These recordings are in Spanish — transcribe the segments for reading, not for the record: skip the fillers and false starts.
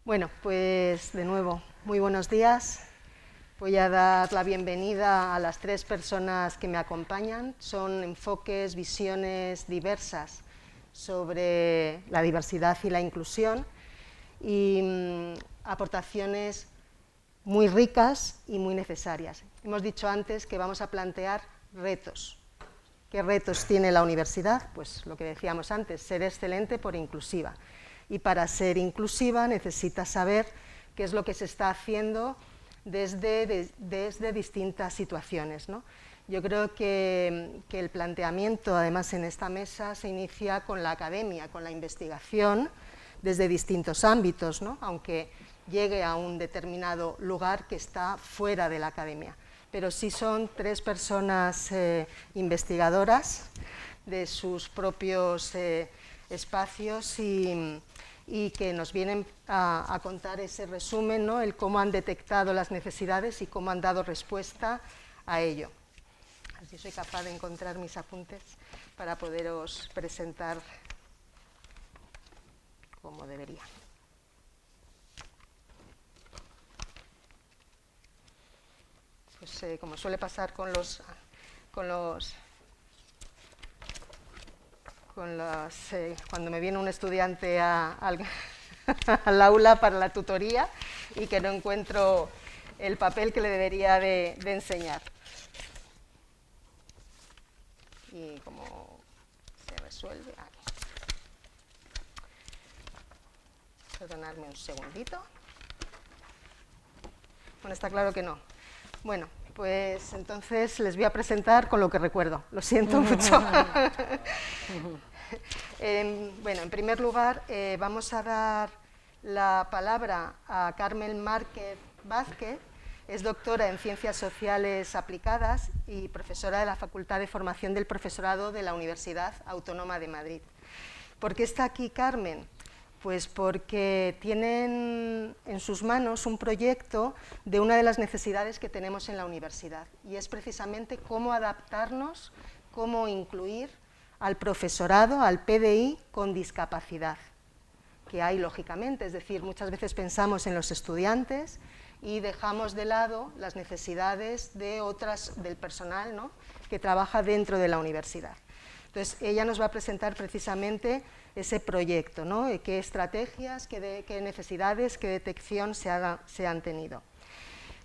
Bueno, pues de nuevo, muy buenos días. Voy a dar la bienvenida a las tres personas que me acompañan. Son enfoques, visiones diversas sobre la diversidad y la inclusión y aportaciones muy ricas y muy necesarias. Hemos dicho antes que vamos a plantear retos. ¿Qué retos tiene la universidad? Pues lo que decíamos antes, ser excelente por inclusiva. Y para ser inclusiva necesita saber qué es lo que se está haciendo desde distintas situaciones, ¿no? Yo creo que el planteamiento, además en esta mesa, se inicia con la academia, con la investigación, desde distintos ámbitos, ¿no? Aunque llegue a un determinado lugar que está fuera de la academia. Pero sí son tres personas investigadoras de sus propios espacios y que nos vienen a contar ese resumen, ¿no? El cómo han detectado las necesidades y cómo han dado respuesta a ello. Así soy capaz de encontrar mis apuntes para poderos presentar como debería. Pues como suele pasar cuando me viene un estudiante al aula para la tutoría y que no encuentro el papel que le debería de enseñar. Y cómo se resuelve aquí. Perdonadme un segundito. Bueno, está claro que no. Bueno, pues entonces les voy a presentar con lo que recuerdo. Lo siento mucho. Bueno, en primer lugar, vamos a dar la palabra a Carmen Márquez Vázquez. Es doctora en Ciencias Sociales Aplicadas y profesora de la Facultad de Formación del Profesorado de la Universidad Autónoma de Madrid. ¿Por qué está aquí Carmen? Pues porque tienen en sus manos un proyecto de una de las necesidades que tenemos en la universidad, y es precisamente cómo adaptarnos, cómo incluir al profesorado, al PDI con discapacidad, que hay lógicamente, es decir, muchas veces pensamos en los estudiantes y dejamos de lado las necesidades del personal, ¿no?, que trabaja dentro de la universidad. Entonces, ella nos va a presentar precisamente ese proyecto, ¿no?, qué estrategias, qué necesidades, qué detección se han tenido.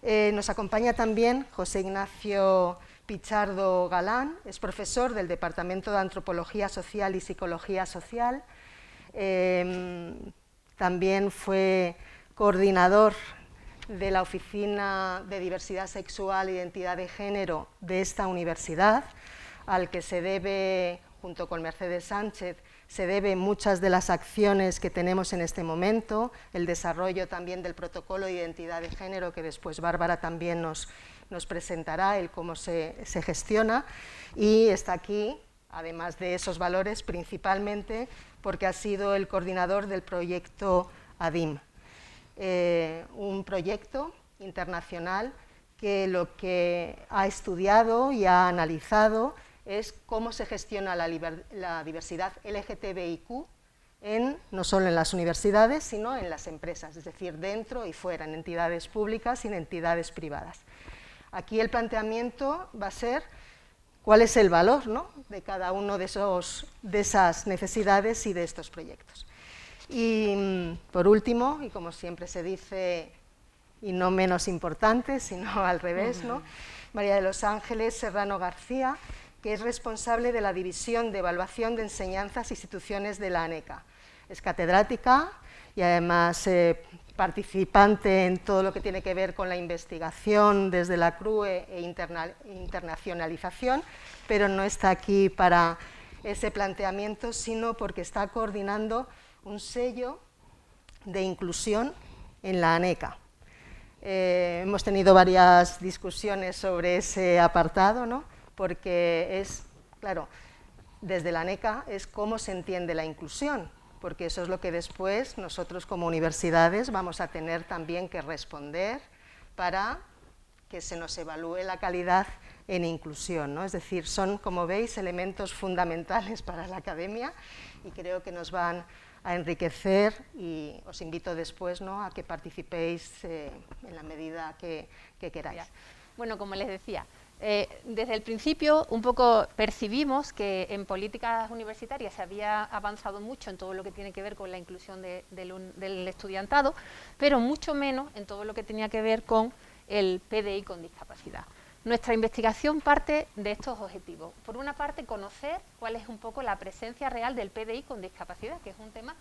Nos acompaña también José Ignacio Pichardo Galán, es profesor del Departamento de Antropología Social y Psicología Social. También fue coordinador de la Oficina de Diversidad Sexual e Identidad de Género de esta universidad, al que se debe, junto con Mercedes Sánchez, se debe muchas de las acciones que tenemos en este momento, el desarrollo también del protocolo de identidad de género, que después Bárbara también nos presentará, el cómo se gestiona, y está aquí, además de esos valores, principalmente porque ha sido el coordinador del proyecto ADIM, un proyecto internacional que lo que ha estudiado y ha analizado es cómo se gestiona la diversidad LGTBIQ no solo en las universidades, sino en las empresas, es decir, dentro y fuera, en entidades públicas y en entidades privadas. Aquí el planteamiento va a ser cuál es el valor, ¿no?, de cada uno de esas necesidades y de estos proyectos. Y por último, y como siempre se dice, y no menos importante, sino al revés, ¿no?, María de los Ángeles Serrano García, que es responsable de la División de Evaluación de Enseñanzas e Instituciones de la ANECA. Es catedrática y además participante en todo lo que tiene que ver con la investigación desde la CRUE e internacionalización, pero no está aquí para ese planteamiento, sino porque está coordinando un sello de inclusión en la ANECA. Hemos tenido varias discusiones sobre ese apartado, ¿no?, porque es, claro, desde la ANECA es cómo se entiende la inclusión, porque eso es lo que después nosotros como universidades vamos a tener también que responder para que se nos evalúe la calidad en inclusión, ¿no? Es decir, son, como veis, elementos fundamentales para la academia y creo que nos van a enriquecer, y os invito después, ¿no?, a que participéis en la medida que queráis. Bueno, como les decía, desde el principio un poco percibimos que en políticas universitarias se había avanzado mucho en todo lo que tiene que ver con la inclusión del estudiantado, pero mucho menos en todo lo que tenía que ver con el PDI con discapacidad. Nuestra investigación parte de estos objetivos. Por una parte, conocer cuál es un poco la presencia real del PDI con discapacidad, que es un tema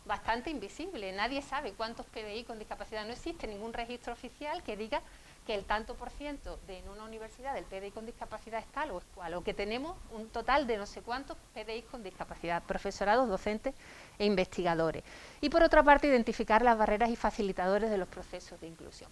bastante invisible. Nadie sabe cuántos PDI con discapacidad. No existe ningún registro oficial que diga que el tanto por ciento de en una universidad del PDI con discapacidad es tal o es cual, o que tenemos un total de no sé cuántos PDI con discapacidad, profesorados, docentes e investigadores. Y por otra parte, identificar las barreras y facilitadores de los procesos de inclusión.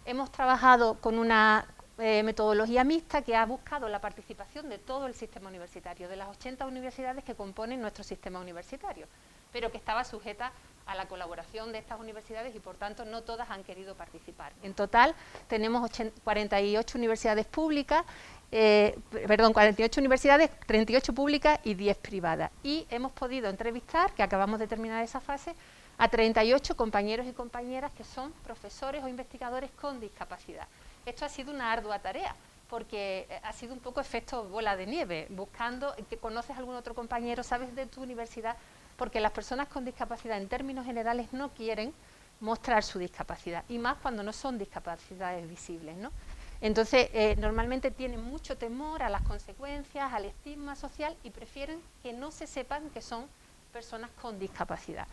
Hemos trabajado con una metodología mixta que ha buscado la participación de todo el sistema universitario, de las 80 universidades que componen nuestro sistema universitario, pero que estaba sujeta a la colaboración de estas universidades y por tanto no todas han querido participar. En total tenemos 48 universidades públicas, 48 universidades, 38 públicas y 10 privadas. Y hemos podido entrevistar, que acabamos de terminar esa fase, a 38 compañeros y compañeras que son profesores o investigadores con discapacidad. Esto ha sido una ardua tarea, porque ha sido un poco efecto bola de nieve, buscando que conoces a algún otro compañero, sabes de tu universidad, porque las personas con discapacidad en términos generales no quieren mostrar su discapacidad, y más cuando no son discapacidades visibles, ¿no? Entonces, normalmente tienen mucho temor a las consecuencias, al estigma social, y prefieren que no se sepan que son personas con discapacidad.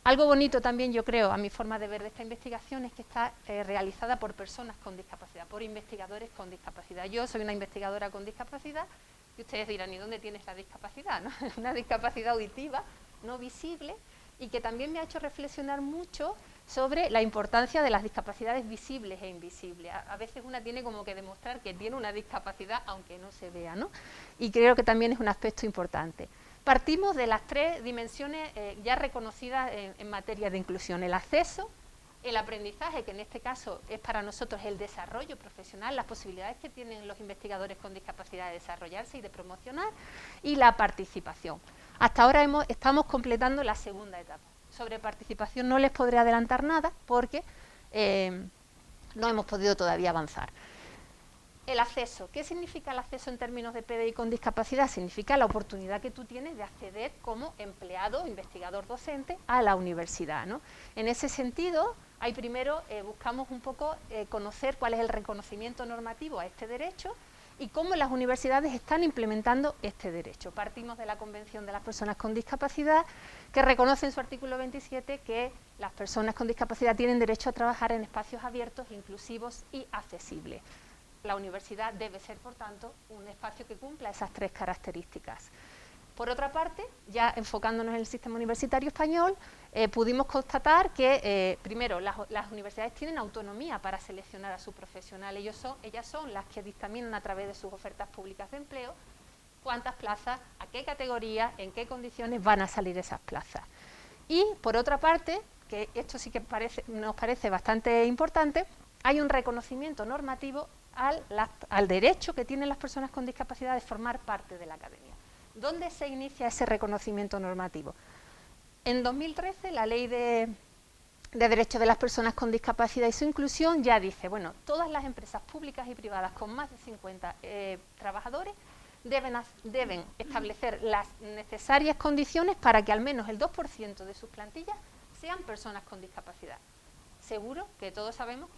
Algo bonito también, yo creo, a mi forma de ver de esta investigación, es que está realizada por personas con discapacidad, por investigadores con discapacidad. Yo soy una investigadora con discapacidad, y ustedes dirán, ¿y dónde tienes la discapacidad, no? Una discapacidad auditiva, no visible, y que también me ha hecho reflexionar mucho sobre la importancia de las discapacidades visibles e invisibles. A veces una tiene como que demostrar que tiene una discapacidad aunque no se vea, ¿no? Y creo que también es un aspecto importante. Partimos de las tres dimensiones ya reconocidas en materia de inclusión: el acceso, el aprendizaje, que en este caso es para nosotros el desarrollo profesional, las posibilidades que tienen los investigadores con discapacidad de desarrollarse y de promocionar, y la participación. Hasta ahora estamos completando la segunda etapa. Sobre participación no les podré adelantar nada porque no hemos podido todavía avanzar. El acceso. ¿Qué significa el acceso en términos de PDI con discapacidad? Significa la oportunidad que tú tienes de acceder como empleado, investigador, docente a la universidad, ¿no? En ese sentido, ahí primero buscamos un poco conocer cuál es el reconocimiento normativo a este derecho y cómo las universidades están implementando este derecho. Partimos de la Convención de las Personas con Discapacidad, que reconoce en su artículo 27 que las personas con discapacidad tienen derecho a trabajar en espacios abiertos, inclusivos y accesibles. La universidad debe ser, por tanto, un espacio que cumpla esas tres características. Por otra parte, ya enfocándonos en el sistema universitario español, pudimos constatar que, primero, las universidades tienen autonomía para seleccionar a su profesional. Ellas son las que dictaminan a través de sus ofertas públicas de empleo cuántas plazas, a qué categoría, en qué condiciones van a salir esas plazas. Y, por otra parte, que esto sí que nos parece bastante importante, hay un reconocimiento normativo al derecho que tienen las personas con discapacidad de formar parte de la academia. ¿Dónde se inicia ese reconocimiento normativo? En 2013, la Ley de Derechos de las Personas con Discapacidad y su Inclusión ya dice, bueno, todas las empresas públicas y privadas con más de 50 trabajadores deben establecer las necesarias condiciones para que al menos el 2% de sus plantillas sean personas con discapacidad. Seguro que todos sabemos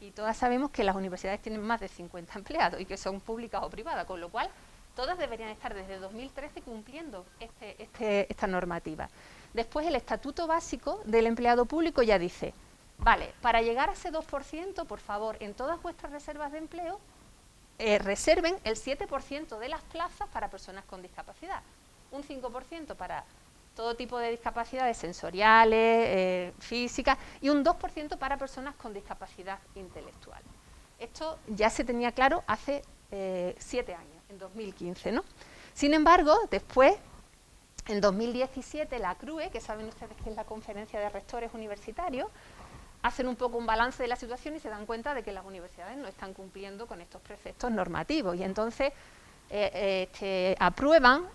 y todas sabemos que las universidades tienen más de 50 empleados y que son públicas o privadas, con lo cual todas deberían estar desde 2013 cumpliendo esta normativa. Después, el Estatuto Básico del Empleado Público ya dice, vale, para llegar a ese 2%, por favor, en todas vuestras reservas de empleo, reserven el 7% de las plazas para personas con discapacidad, un 5% para todo tipo de discapacidades sensoriales, físicas, y un 2% para personas con discapacidad intelectual. Esto ya se tenía claro hace 7 años, en 2015, ¿no? Sin embargo, después, en 2017, la CRUE, que saben ustedes que es la Conferencia de Rectores Universitarios, hacen un poco un balance de la situación y se dan cuenta de que las universidades no están cumpliendo con estos preceptos normativos. Y entonces aprueban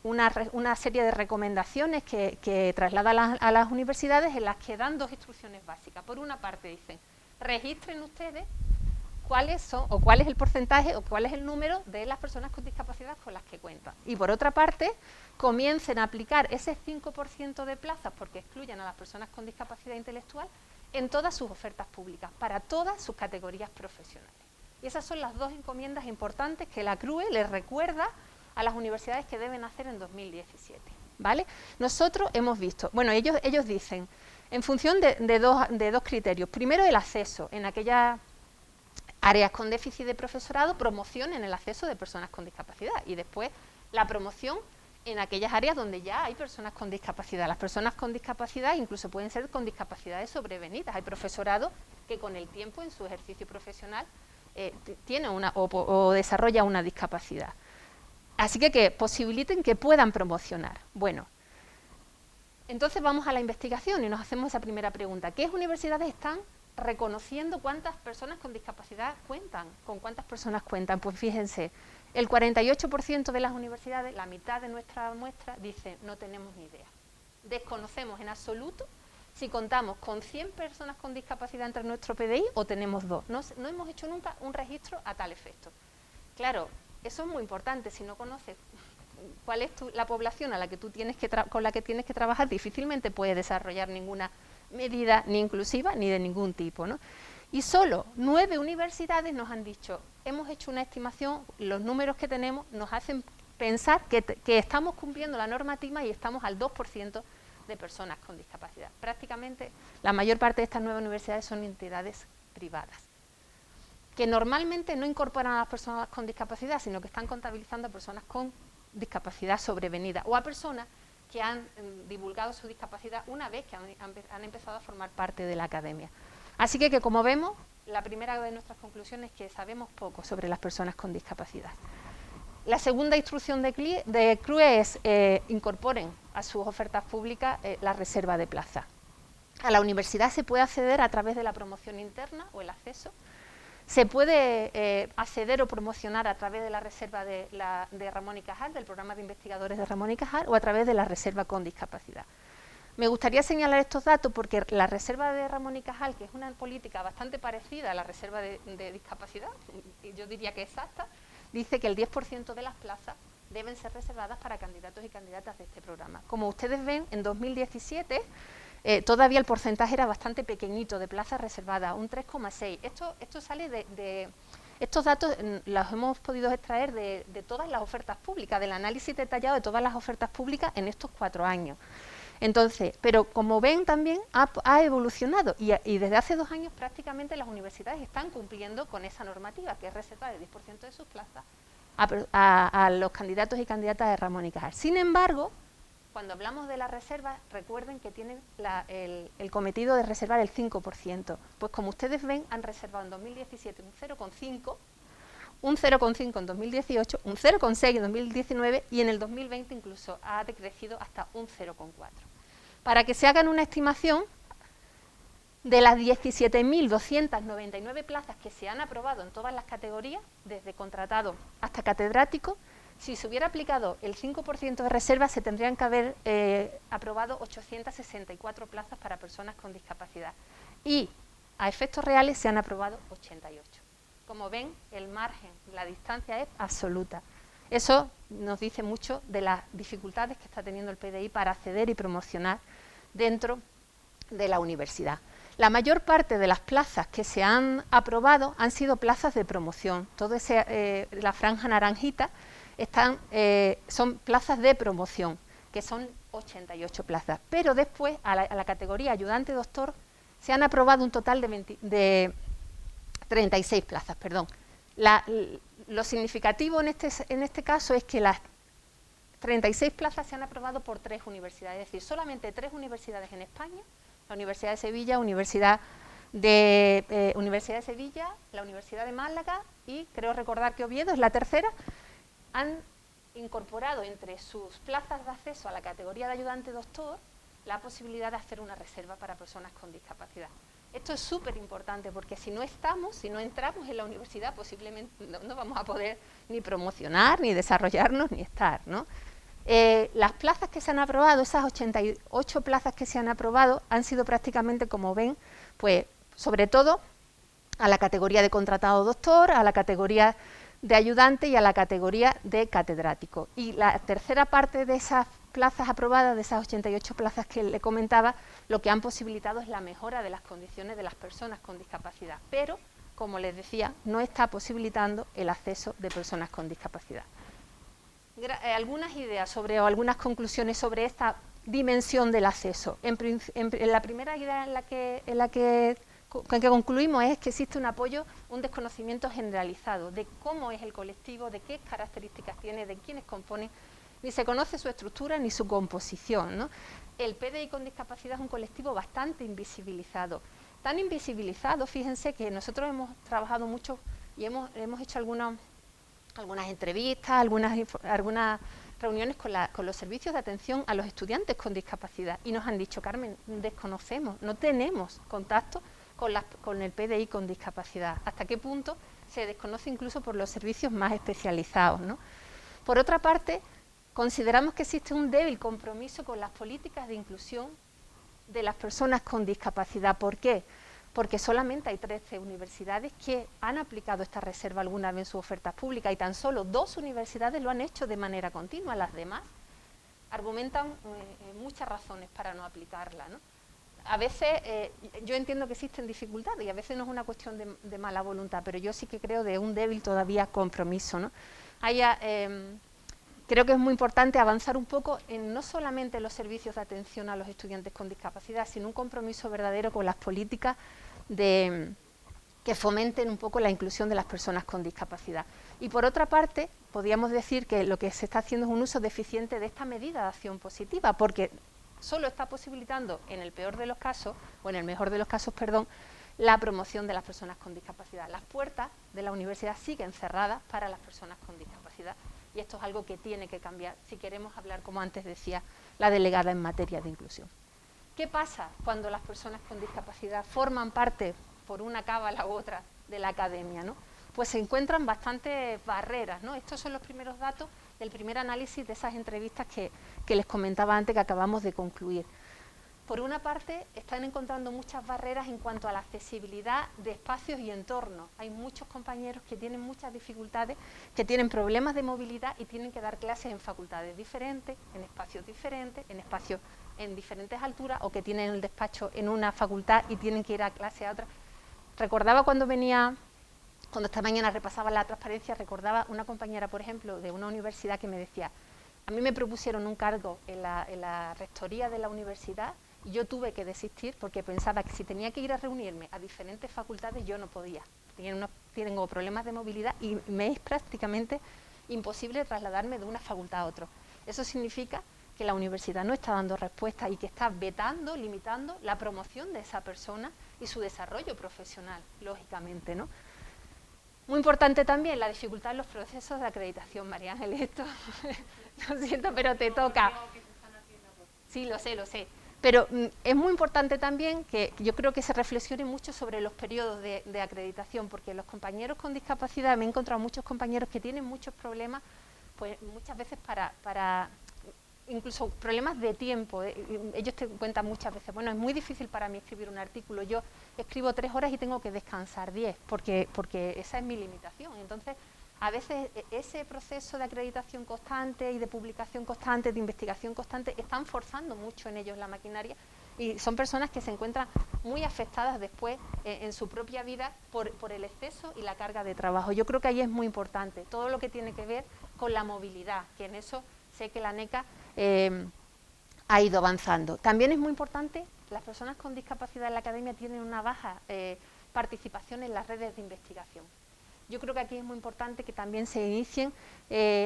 una serie de recomendaciones que trasladan a las universidades, en las que dan dos instrucciones básicas. Por una parte dicen, registren ustedes cuáles son, o cuál es el porcentaje, o cuál es el número de las personas con discapacidad con las que cuentan. Y por otra parte, comiencen a aplicar ese 5% de plazas, porque excluyen a las personas con discapacidad intelectual, en todas sus ofertas públicas, para todas sus categorías profesionales. Y esas son las dos encomiendas importantes que la CRUE les recuerda a las universidades que deben hacer en 2017. ¿Vale? Nosotros hemos visto, bueno, ellos dicen, en función de dos criterios. Primero, el acceso. En aquellas áreas con déficit de profesorado, promocionen el acceso de personas con discapacidad. Y después, la promoción en aquellas áreas donde ya hay personas con discapacidad. Las personas con discapacidad incluso pueden ser con discapacidades sobrevenidas. Hay profesorado que con el tiempo en su ejercicio profesional tiene o desarrolla una discapacidad. Así que posibiliten que puedan promocionar. Bueno, entonces vamos a la investigación y nos hacemos esa primera pregunta. ¿Qué universidades están reconociendo cuántas personas con discapacidad cuentan? ¿Con cuántas personas cuentan? Pues fíjense, el 48% de las universidades, la mitad de nuestra muestra, dice no tenemos ni idea. Desconocemos en absoluto si contamos con 100 personas con discapacidad entre nuestro PDI o tenemos 2. No hemos hecho nunca un registro a tal efecto. Claro, eso es muy importante. Si no conoces cuál es la población a la que tú con la que tienes que trabajar, difícilmente puedes desarrollar ninguna medida ni inclusiva ni de ningún tipo, ¿no? Y solo 9 universidades nos han dicho, hemos hecho una estimación, los números que tenemos nos hacen pensar que estamos cumpliendo la normativa y estamos al 2% de personas con discapacidad. Prácticamente la mayor parte de estas 9 universidades son entidades privadas, que normalmente no incorporan a las personas con discapacidad, sino que están contabilizando a personas con discapacidad sobrevenida o a personas que han divulgado su discapacidad una vez que han empezado a formar parte de la academia. Así que como vemos, la primera de nuestras conclusiones es que sabemos poco sobre las personas con discapacidad. La segunda instrucción de CRUE es incorporen a sus ofertas públicas la reserva de plaza. A la universidad se puede acceder a través de la promoción interna o el acceso. Se puede acceder o promocionar a través de la reserva de Ramón y Cajal, del programa de investigadores de Ramón y Cajal, o a través de la reserva con discapacidad. Me gustaría señalar estos datos porque la reserva de Ramón y Cajal, que es una política bastante parecida a la reserva de discapacidad, yo diría que exacta, dice que el 10% de las plazas deben ser reservadas para candidatos y candidatas de este programa. Como ustedes ven, en 2017 todavía el porcentaje era bastante pequeñito de plazas reservadas, un 3,6. Esto sale estos datos los hemos podido extraer de todas las ofertas públicas, del análisis detallado de todas las ofertas públicas en estos 4 años. Entonces, pero como ven también ha evolucionado y desde hace 2 años prácticamente las universidades están cumpliendo con esa normativa, que es reservar el 10% de sus plazas a los candidatos y candidatas de Ramón y Cajal. Sin embargo, cuando hablamos de la reserva, recuerden que tienen el cometido de reservar el 5%. Pues como ustedes ven, han reservado en 2017 un 0,5%, un 0,5 en 2018, un 0,6 en 2019 y en el 2020 incluso ha decrecido hasta un 0,4. Para que se hagan una estimación, de las 17.299 plazas que se han aprobado en todas las categorías, desde contratado hasta catedrático, si se hubiera aplicado el 5% de reserva, se tendrían que haber aprobado 864 plazas para personas con discapacidad. Y a efectos reales se han aprobado 88. Como ven, el margen, la distancia es absoluta. Eso nos dice mucho de las dificultades que está teniendo el PDI para acceder y promocionar dentro de la universidad. La mayor parte de las plazas que se han aprobado han sido plazas de promoción. Toda la franja naranjita son plazas de promoción, que son 88 plazas. Pero después, a la categoría ayudante-doctor, se han aprobado un total de 36 plazas, perdón. Lo significativo en este caso es que las 36 plazas se han aprobado por 3 universidades, es decir, solamente 3 universidades en España, la Universidad de Sevilla, Universidad de Sevilla, la Universidad de Málaga y creo recordar que Oviedo es la tercera, han incorporado entre sus plazas de acceso a la categoría de ayudante-doctor la posibilidad de hacer una reserva para personas con discapacidad. Esto es súper importante porque si no entramos en la universidad, posiblemente no vamos a poder ni promocionar, ni desarrollarnos, ni estar, ¿no? Las plazas que se han aprobado, esas 88 plazas que se han aprobado, han sido prácticamente, como ven, pues sobre todo a la categoría de contratado doctor, a la categoría de ayudante y a la categoría de catedrático. Y la tercera parte de esas plazas aprobadas, de esas 88 plazas que le comentaba, lo que han posibilitado es la mejora de las condiciones de las personas con discapacidad. Pero, como les decía, no está posibilitando el acceso de personas con discapacidad. Algunas ideas sobre, o algunas conclusiones sobre esta dimensión del acceso. En la primera idea en la que concluimos es que existe un apoyo, un desconocimiento generalizado de cómo es el colectivo, de qué características tiene, de quiénes componen, ni se conoce su estructura ni su composición, ¿no? El PDI con discapacidad es un colectivo bastante invisibilizado. Tan invisibilizado, fíjense, que nosotros hemos trabajado mucho y hemos hecho algunas entrevistas, algunas reuniones con los servicios de atención a los estudiantes con discapacidad y nos han dicho, Carmen, desconocemos, no tenemos contacto con el PDI con discapacidad. ¿Hasta qué punto se desconoce incluso por los servicios más especializados, ¿no? Por otra parte, consideramos que existe un débil compromiso con las políticas de inclusión de las personas con discapacidad. ¿Por qué? Porque solamente hay 13 universidades que han aplicado esta reserva alguna vez en sus ofertas públicas y tan solo 2 universidades lo han hecho de manera continua. Las demás argumentan muchas razones para no aplicarla, ¿no? A veces, yo entiendo que existen dificultades y a veces no es una cuestión de mala voluntad, pero yo sí que creo de un débil todavía compromiso, ¿no? Creo que es muy importante avanzar un poco en no solamente los servicios de atención a los estudiantes con discapacidad, sino un compromiso verdadero con las políticas que fomenten un poco la inclusión de las personas con discapacidad. Y por otra parte, podríamos decir que lo que se está haciendo es un uso deficiente de esta medida de acción positiva, porque solo está posibilitando, en el peor de los casos, o en el mejor de los casos, perdón, la promoción de las personas con discapacidad. Las puertas de la universidad siguen cerradas para las personas con discapacidad y esto es algo que tiene que cambiar si queremos hablar, como antes decía la delegada en materia de inclusión. ¿Qué pasa cuando las personas con discapacidad forman parte, por una cábala u otra, de la academia, ¿no? Pues se encuentran bastantes barreras, ¿no? Estos son los primeros datos del primer análisis de esas entrevistas que les comentaba antes, que acabamos de concluir. Por una parte, están encontrando muchas barreras en cuanto a la accesibilidad de espacios y entornos. Hay muchos compañeros que tienen muchas dificultades, que tienen problemas de movilidad y tienen que dar clases en facultades diferentes, en espacios diferentes, en espacios en diferentes alturas, o que tienen el despacho en una facultad y tienen que ir a clase a otra. Recordaba cuando esta mañana repasaba la transparencia, recordaba una compañera, por ejemplo, de una universidad que me decía, a mí me propusieron un cargo en la rectoría de la universidad y yo tuve que desistir porque pensaba que si tenía que ir a reunirme a diferentes facultades yo no podía. Tengo problemas de movilidad y me es prácticamente imposible trasladarme de una facultad a otra. Eso significa que la universidad no está dando respuesta y que está vetando, limitando la promoción de esa persona y su desarrollo profesional, lógicamente, ¿no? Muy importante también la dificultad en los procesos de acreditación, María Ángeles, esto lo siento, pero te toca. Sí, lo sé. Pero es muy importante también que yo creo que se reflexione mucho sobre los periodos de acreditación, porque los compañeros con discapacidad, me he encontrado muchos compañeros que tienen muchos problemas, pues muchas veces para incluso problemas de tiempo. Ellos te cuentan muchas veces, bueno, es muy difícil para mí escribir un artículo, yo escribo 3 horas y tengo que descansar 10, porque esa es mi limitación. Entonces, a veces ese proceso de acreditación constante y de publicación constante, de investigación constante, están forzando mucho en ellos la maquinaria y son personas que se encuentran muy afectadas después en su propia vida por el exceso y la carga de trabajo. Yo creo que ahí es muy importante todo lo que tiene que ver con la movilidad, que en eso sé que la ANECA ha ido avanzando. También es muy importante, las personas con discapacidad en la academia tienen una baja participación en las redes de investigación. Yo creo que aquí es muy importante que también se inicien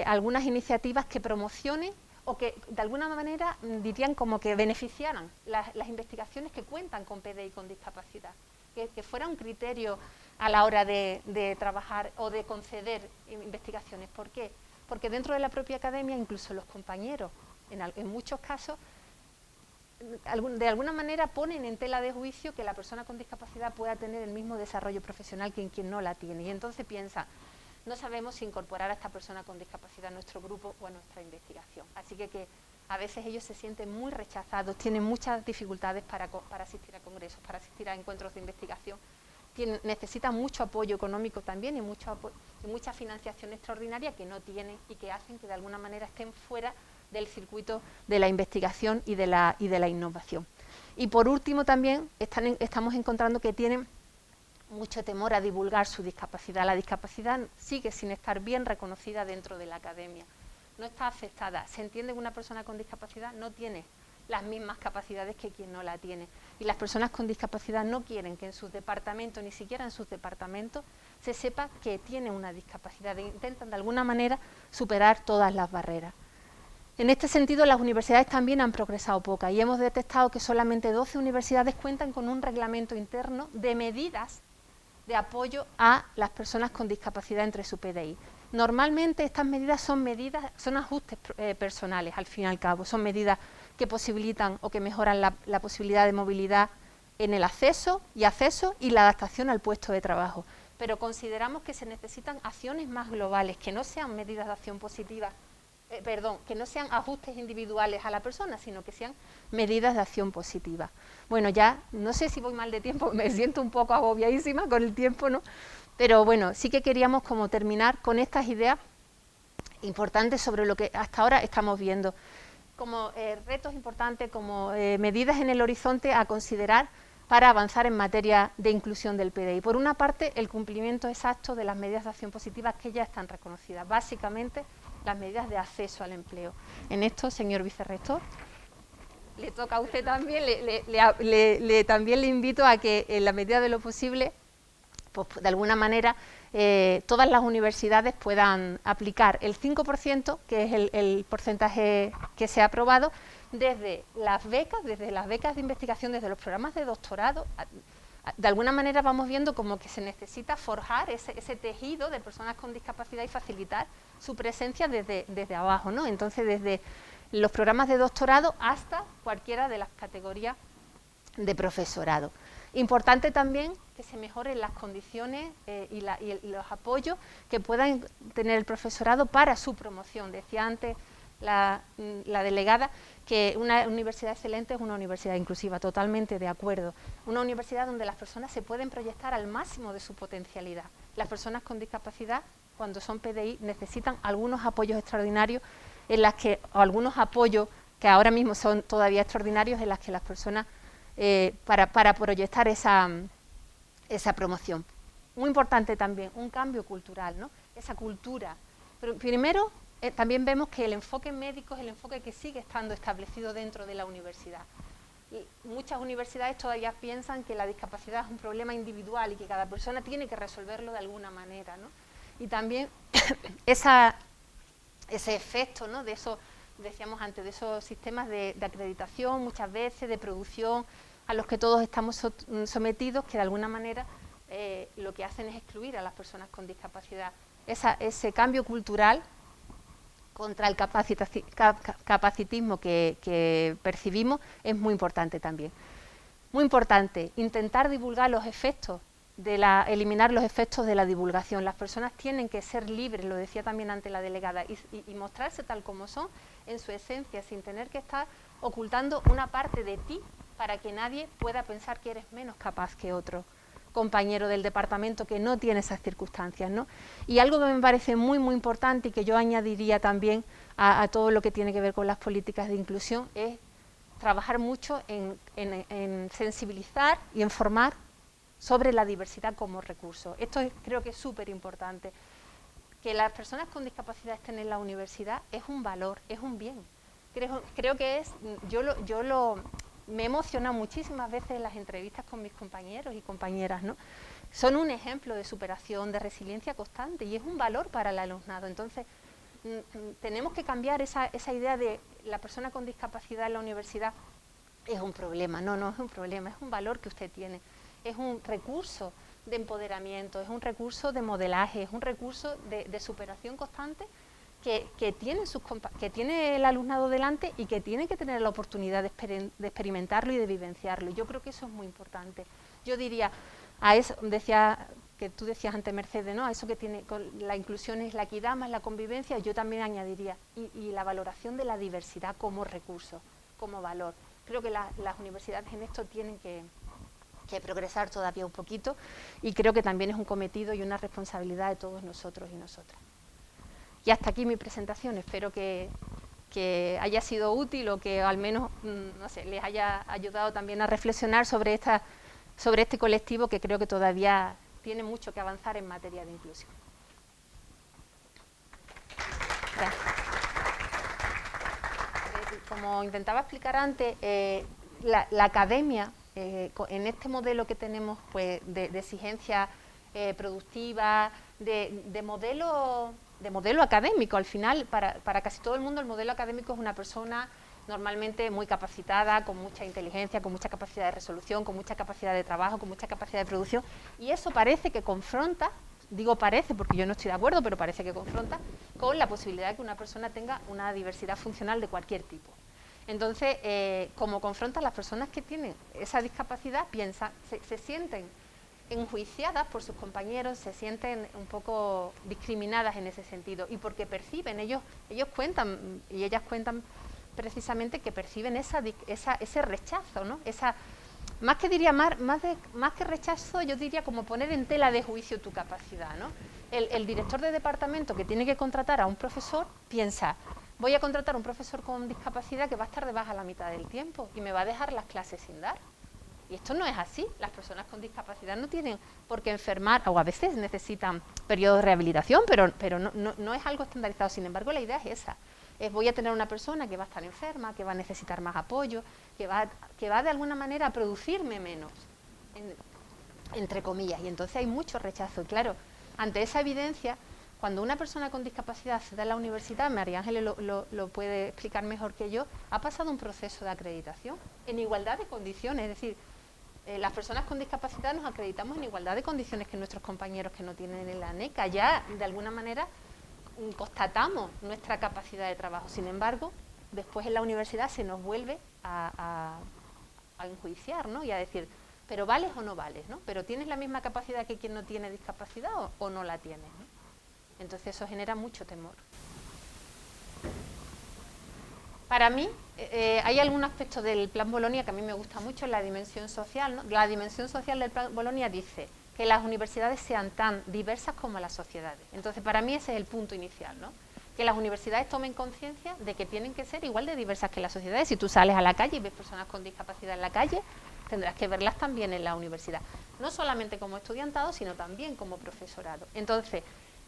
algunas iniciativas que promocionen o que de alguna manera dirían como que beneficiaran las investigaciones que cuentan con PDI con discapacidad, que fuera un criterio a la hora de trabajar o de conceder investigaciones. ¿Por qué? Porque dentro de la propia academia, incluso los compañeros, en muchos casos, de alguna manera ponen en tela de juicio que la persona con discapacidad pueda tener el mismo desarrollo profesional que quien no la tiene. Y entonces piensa, no sabemos si incorporar a esta persona con discapacidad a nuestro grupo o a nuestra investigación. Así que a veces ellos se sienten muy rechazados, tienen muchas dificultades para asistir a congresos, para asistir a encuentros de investigación. Necesitan mucho apoyo económico también y mucha financiación extraordinaria que no tienen y que hacen que de alguna manera estén fuera del circuito de la investigación y de la innovación. Y por último también estamos encontrando que tienen mucho temor a divulgar su discapacidad. La discapacidad sigue sin estar bien reconocida dentro de la academia, no está aceptada. Se entiende que una persona con discapacidad no tiene las mismas capacidades que quien no la tiene. Y las personas con discapacidad no quieren que en sus departamentos, ni siquiera en sus departamentos, se sepa que tienen una discapacidad. Intentan de alguna manera superar todas las barreras. En este sentido, las universidades también han progresado poco y hemos detectado que solamente 12 universidades cuentan con un reglamento interno de medidas de apoyo a las personas con discapacidad entre su PDI. Normalmente estas medidas son ajustes personales, al fin y al cabo, son medidas que posibilitan o que mejoran la posibilidad de movilidad en el acceso y la adaptación al puesto de trabajo. Pero consideramos que se necesitan acciones más globales, que no sean medidas de acción positiva, que no sean ajustes individuales a la persona, sino que sean medidas de acción positiva. Bueno, ya no sé si voy mal de tiempo, me siento un poco agobiadísima con el tiempo, ¿no? Pero bueno, sí que queríamos como terminar con estas ideas importantes sobre lo que hasta ahora estamos viendo, como retos importantes, como medidas en el horizonte a considerar para avanzar en materia de inclusión del PDI. Por una parte, el cumplimiento exacto de las medidas de acción positiva que ya están reconocidas, básicamente las medidas de acceso al empleo. En esto, señor vicerrector, le toca a usted también, también le invito a que en la medida de lo posible, pues de alguna manera, todas las universidades puedan aplicar el 5%, que es el porcentaje que se ha aprobado, desde las becas de investigación, desde los programas de doctorado. De alguna manera vamos viendo como que se necesita forjar ese tejido de personas con discapacidad y facilitar su presencia desde abajo, ¿no? Entonces, desde los programas de doctorado hasta cualquiera de las categorías de profesorado. Importante también que se mejoren las condiciones y los apoyos que puedan tener el profesorado para su promoción. Decía antes la delegada que una universidad excelente es una universidad inclusiva, totalmente de acuerdo. Una universidad donde las personas se pueden proyectar al máximo de su potencialidad. Las personas con discapacidad, cuando son PDI, necesitan algunos apoyos extraordinarios o algunos apoyos que ahora mismo son todavía extraordinarios en las que las personas para proyectar esa promoción. Muy importante también, un cambio cultural, ¿no? Esa cultura. Pero primero, también vemos que el enfoque médico es el enfoque que sigue estando establecido dentro de la universidad. Y muchas universidades todavía piensan que la discapacidad es un problema individual y que cada persona tiene que resolverlo de alguna manera, ¿no? Y también ese efecto, ¿no? De eso, decíamos antes, de esos sistemas de acreditación, muchas veces, de producción, a los que todos estamos sometidos, que de alguna manera lo que hacen es excluir a las personas con discapacidad. Ese cambio cultural contra el capacitismo que percibimos es muy importante también. Muy importante, intentar divulgar los efectos, eliminar los efectos de la divulgación. Las personas tienen que ser libres, lo decía también antes la delegada, y mostrarse tal como son, en su esencia, sin tener que estar ocultando una parte de ti para que nadie pueda pensar que eres menos capaz que otro compañero del departamento que no tiene esas circunstancias, ¿no? Y algo que me parece muy, muy importante y que yo añadiría también a todo lo que tiene que ver con las políticas de inclusión es trabajar mucho en sensibilizar y en formar sobre la diversidad como recurso. Esto creo que es súper importante. Que las personas con discapacidad estén en la universidad es un valor, es un bien. Creo que me he emocionado muchísimas veces en las entrevistas con mis compañeros y compañeras, ¿no? Son un ejemplo de superación, de resiliencia constante y es un valor para el alumnado. Entonces, tenemos que cambiar esa idea de la persona con discapacidad en la universidad es un problema. No es un problema, es un valor que usted tiene. Es un recurso de empoderamiento, es un recurso de modelaje, es un recurso de superación constante que tiene el alumnado delante y que tiene que tener la oportunidad de experimentarlo y de vivenciarlo. Yo creo que eso es muy importante. Yo diría, a eso que tú decías antes, Mercedes, ¿no? A eso que tiene la inclusión es la equidad más la convivencia, yo también añadiría, y la valoración de la diversidad como recurso, como valor. Creo que las universidades en esto tienen que progresar todavía un poquito, y creo que también es un cometido y una responsabilidad de todos nosotros y nosotras. Y hasta aquí mi presentación. Espero que haya sido útil o que al menos no sé, les haya ayudado también a reflexionar sobre este colectivo que creo que todavía tiene mucho que avanzar en materia de inclusión. Gracias. Como intentaba explicar antes, la academia, en este modelo que tenemos pues, de exigencia productiva, de modelo académico, al final, para casi todo el mundo el modelo académico es una persona normalmente muy capacitada, con mucha inteligencia, con mucha capacidad de resolución, con mucha capacidad de trabajo, con mucha capacidad de producción, y eso parece que confronta, digo parece porque yo no estoy de acuerdo, pero parece que confronta con la posibilidad de que una persona tenga una diversidad funcional de cualquier tipo. Entonces, como confronta, las personas que tienen esa discapacidad se sienten enjuiciadas por sus compañeros, se sienten un poco discriminadas en ese sentido, y porque perciben, ellos cuentan y ellas cuentan precisamente que perciben ese rechazo, ¿no? Más que rechazo, yo diría como poner en tela de juicio tu capacidad, ¿no? El director de departamento que tiene que contratar a un profesor piensa, voy a contratar a un profesor con discapacidad que va a estar de baja la mitad del tiempo y me va a dejar las clases sin dar. Y esto no es así. Las personas con discapacidad no tienen por qué enfermar, o a veces necesitan periodos de rehabilitación, pero no es algo estandarizado. Sin embargo, la idea es esa. Voy a tener una persona que va a estar enferma, que va a necesitar más apoyo, que va de alguna manera a producirme menos, entre comillas. Y entonces hay mucho rechazo. Y claro, ante esa evidencia, cuando una persona con discapacidad se da en la universidad, María Ángeles lo puede explicar mejor que yo, ha pasado un proceso de acreditación en igualdad de condiciones, es decir, las personas con discapacidad nos acreditamos en igualdad de condiciones que nuestros compañeros que no tienen el ANECA. Ya, de alguna manera, constatamos nuestra capacidad de trabajo. Sin embargo, después en la universidad se nos vuelve a enjuiciar, ¿no? Y a decir, pero vales o no vales, ¿no? Pero tienes la misma capacidad que quien no tiene discapacidad o no la tienes, ¿no? Entonces eso genera mucho temor. Para mí, hay algún aspecto del Plan Bolonia que a mí me gusta mucho, la dimensión social, ¿no? La dimensión social del Plan Bolonia dice que las universidades sean tan diversas como las sociedades. Entonces, para mí ese es el punto inicial, ¿no? Que las universidades tomen conciencia de que tienen que ser igual de diversas que las sociedades. Si tú sales a la calle y ves personas con discapacidad en la calle, tendrás que verlas también en la universidad. No solamente como estudiantado, sino también como profesorado. Entonces,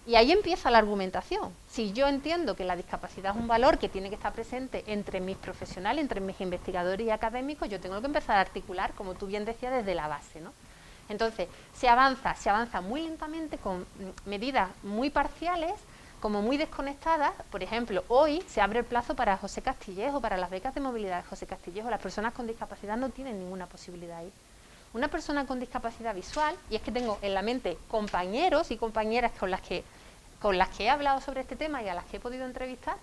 y ahí empieza la argumentación. Si yo entiendo que la discapacidad es un valor que tiene que estar presente entre mis profesionales, entre mis investigadores y académicos, yo tengo que empezar a articular, como tú bien decías, desde la base, ¿no? Entonces, se avanza muy lentamente con medidas muy parciales, como muy desconectadas. Por ejemplo, hoy se abre el plazo para José Castillejo, para las becas de movilidad de José Castillejo. Las personas con discapacidad no tienen ninguna posibilidad ahí. Una persona con discapacidad visual, y es que tengo en la mente compañeros y compañeras con las que he hablado sobre este tema y a las que he podido entrevistar,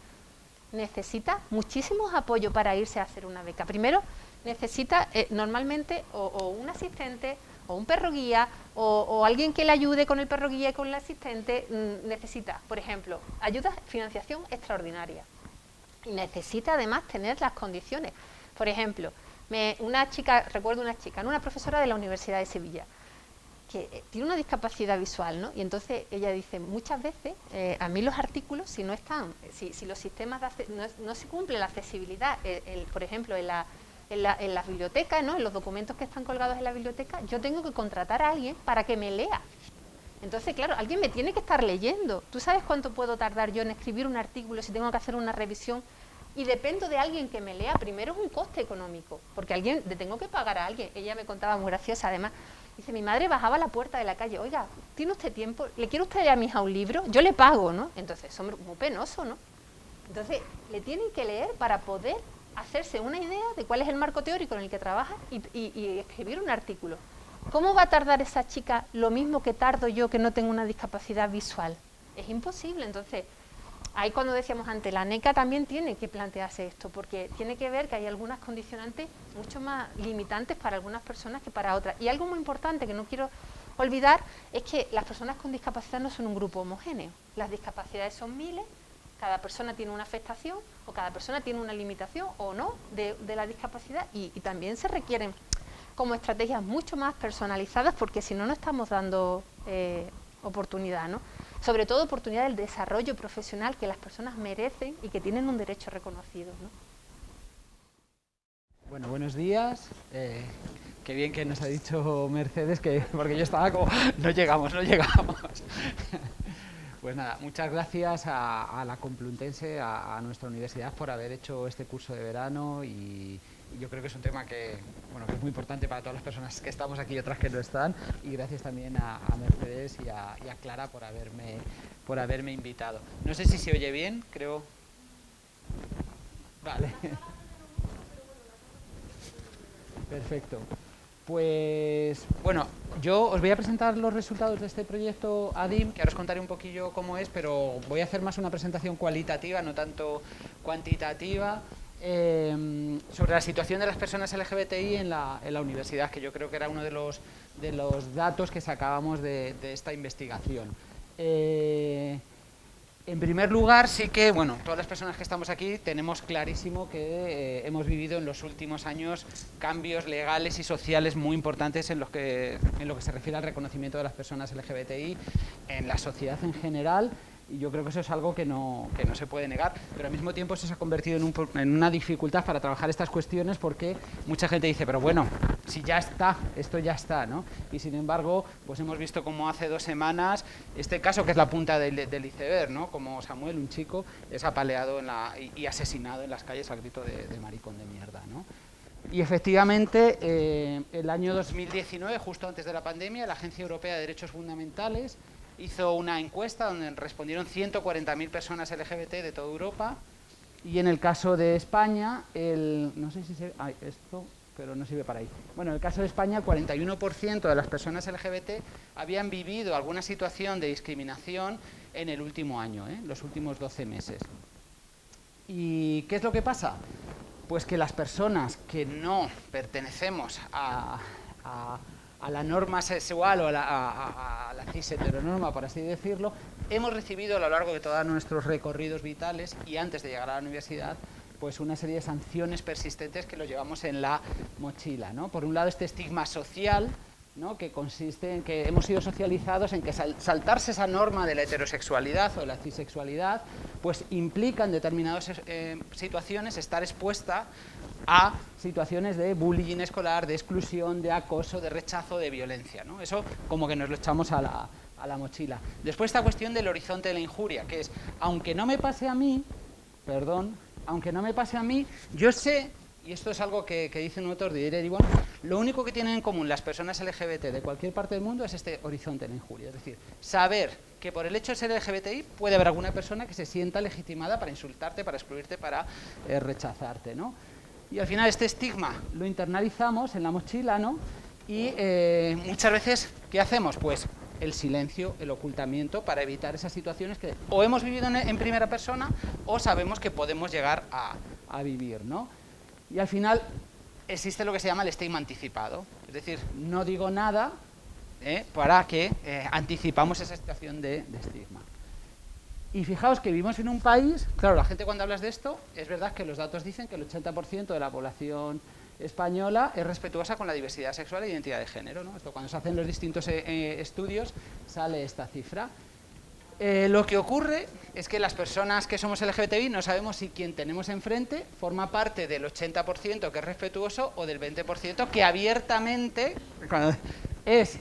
necesita muchísimos apoyos para irse a hacer una beca. Primero, necesita normalmente o un asistente, o un perro guía, o alguien que le ayude con el perro guía y con el asistente. Necesita, por ejemplo, ayuda, financiación extraordinaria. Y necesita además tener las condiciones. Por ejemplo, recuerdo una profesora de la Universidad de Sevilla, que tiene una discapacidad visual, ¿no? Y entonces ella dice, muchas veces, a mí los artículos, si no están, si los sistemas no se cumple la accesibilidad, por ejemplo, en las bibliotecas, ¿no? En los documentos que están colgados en la biblioteca, yo tengo que contratar a alguien para que me lea. Entonces, claro, alguien me tiene que estar leyendo. ¿Tú sabes cuánto puedo tardar yo en escribir un artículo si tengo que hacer una revisión? Y dependo de alguien que me lea. Primero es un coste económico, porque le tengo que pagar a alguien. Ella me contaba muy graciosa, además, dice, mi madre bajaba a la puerta de la calle, oiga, ¿tiene usted tiempo? ¿Le quiere usted leer a mi hija un libro? Yo le pago, ¿no? Entonces, eso es muy penoso, ¿no? Entonces, le tienen que leer para poder hacerse una idea de cuál es el marco teórico en el que trabaja y escribir un artículo. ¿Cómo va a tardar esa chica lo mismo que tardo yo que no tengo una discapacidad visual? Es imposible. Entonces, ahí cuando decíamos antes, la NECA también tiene que plantearse esto, porque tiene que ver que hay algunas condicionantes mucho más limitantes para algunas personas que para otras. Y algo muy importante que no quiero olvidar es que las personas con discapacidad no son un grupo homogéneo. Las discapacidades son miles, cada persona tiene una afectación o cada persona tiene una limitación o no de la discapacidad y también se requieren como estrategias mucho más personalizadas, porque si no, no estamos dando oportunidad, ¿no? Sobre todo oportunidad del desarrollo profesional que las personas merecen y que tienen un derecho reconocido, ¿no? Bueno, buenos días. Qué bien que nos ha dicho Mercedes, porque yo estaba como, no llegamos. Pues nada, muchas gracias a la Complutense, a nuestra universidad, por haber hecho este curso de verano y yo creo que es un tema que es muy importante para todas las personas que estamos aquí y otras que no están, y gracias también a Mercedes y a Clara por haberme invitado. No sé si se oye bien, creo. Vale. Perfecto. Pues bueno, yo os voy a presentar los resultados de este proyecto ADIM, que ahora os contaré un poquillo cómo es, pero voy a hacer más una presentación cualitativa, no tanto cuantitativa, sobre la situación de las personas LGBTI en la universidad, que yo creo que era uno de los datos que sacábamos de esta investigación. En primer lugar, sí que, bueno, todas las personas que estamos aquí tenemos clarísimo que hemos vivido en los últimos años cambios legales y sociales muy importantes en lo que se refiere al reconocimiento de las personas LGBTI en la sociedad en general, y yo creo que eso es algo que no se puede negar, pero al mismo tiempo eso se ha convertido en una dificultad para trabajar estas cuestiones, porque mucha gente dice, pero bueno, si ya está, esto ya está, ¿no? Y sin embargo, pues hemos visto como hace 2 semanas, este caso que es la punta del iceberg, ¿no? Como Samuel, un chico, es apaleado y asesinado en las calles al grito de maricón de mierda, ¿no? Y efectivamente, el año 2019, justo antes de la pandemia, la Agencia Europea de Derechos Fundamentales hizo una encuesta donde respondieron 140.000 personas LGBT de toda Europa, y en el caso de España, no sé si se ve esto, pero no sirve para ahí. Bueno, en el caso de España, el 41% de las personas LGBT habían vivido alguna situación de discriminación en el último año, los últimos 12 meses. ¿Y qué es lo que pasa? Pues que las personas que no pertenecemos a la norma sexual o a la cis heteronorma, por así decirlo, hemos recibido a lo largo de todos nuestros recorridos vitales y antes de llegar a la universidad, pues una serie de sanciones persistentes que lo llevamos en la mochila, ¿no? Por un lado, este estigma social, ¿no? Que consiste en que hemos sido socializados en que saltarse esa norma de la heterosexualidad o de la cisexualidad, pues implica en determinadas situaciones estar expuesta a situaciones de bullying escolar, de exclusión, de acoso, de rechazo, de violencia, ¿no? Eso como que nos lo echamos a la mochila. Después esta cuestión del horizonte de la injuria, que es, aunque no me pase a mí, yo sé, y esto es algo que dice un autor de Didier Eribon, lo único que tienen en común las personas LGBT de cualquier parte del mundo es este horizonte de la injuria, es decir, saber que por el hecho de ser LGBTI puede haber alguna persona que se sienta legitimada para insultarte, para excluirte, para rechazarte, ¿no? Y al final este estigma lo internalizamos en la mochila, ¿no? Y muchas veces, ¿qué hacemos? Pues el silencio, el ocultamiento, para evitar esas situaciones que o hemos vivido en primera persona o sabemos que podemos llegar a vivir, ¿no? Y al final existe lo que se llama el estigma anticipado, es decir, no digo nada para que anticipamos esa situación de estigma. Y fijaos que vivimos en un país, claro, la gente cuando hablas de esto, es verdad que los datos dicen que el 80% de la población española es respetuosa con la diversidad sexual e identidad de género, ¿no? Esto, cuando se hacen los distintos estudios sale esta cifra. Lo que ocurre es que las personas que somos LGBTI no sabemos si quien tenemos enfrente forma parte del 80% que es respetuoso o del 20% que abiertamente es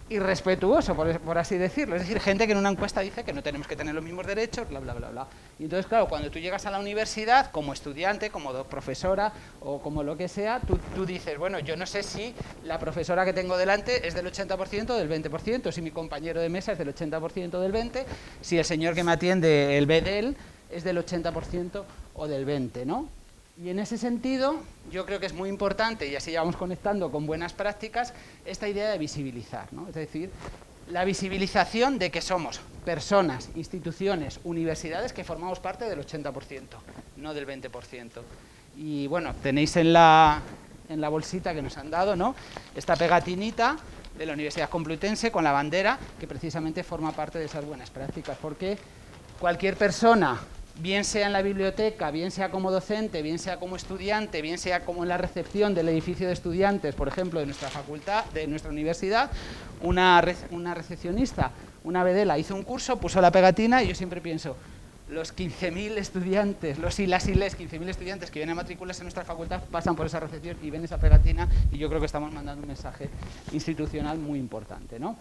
irrespetuoso, por así decirlo. Es decir, gente que en una encuesta dice que no tenemos que tener los mismos derechos, bla, bla, bla, bla. Y entonces, claro, cuando tú llegas a la universidad, como estudiante, como profesora o como lo que sea, tú dices, bueno, yo no sé si la profesora que tengo delante es del 80% o del 20%, si mi compañero de mesa es del 80% o del 20%, si el señor que me atiende, el bedel, es del 80% o del 20%, ¿no? Y en ese sentido, yo creo que es muy importante, y así ya vamos conectando con buenas prácticas, esta idea de visibilizar, ¿no? Es decir, La visibilización de que somos personas, instituciones, universidades que formamos parte del 80%, no del 20%. Y bueno, tenéis en la bolsita que nos han dado, ¿no?, esta pegatinita de la Universidad Complutense con la bandera, que precisamente forma parte de esas buenas prácticas, porque cualquier persona, bien sea en la biblioteca, bien sea como docente, bien sea como estudiante, bien sea como en la recepción del edificio de estudiantes, por ejemplo, de nuestra facultad, de nuestra universidad, una recepcionista, una vedela, hizo un curso, puso la pegatina, y yo siempre pienso, los 15.000 estudiantes, los y las 15.000 estudiantes que vienen a matricularse en nuestra facultad pasan por esa recepción y ven esa pegatina, y yo creo que estamos mandando un mensaje institucional muy importante, ¿no?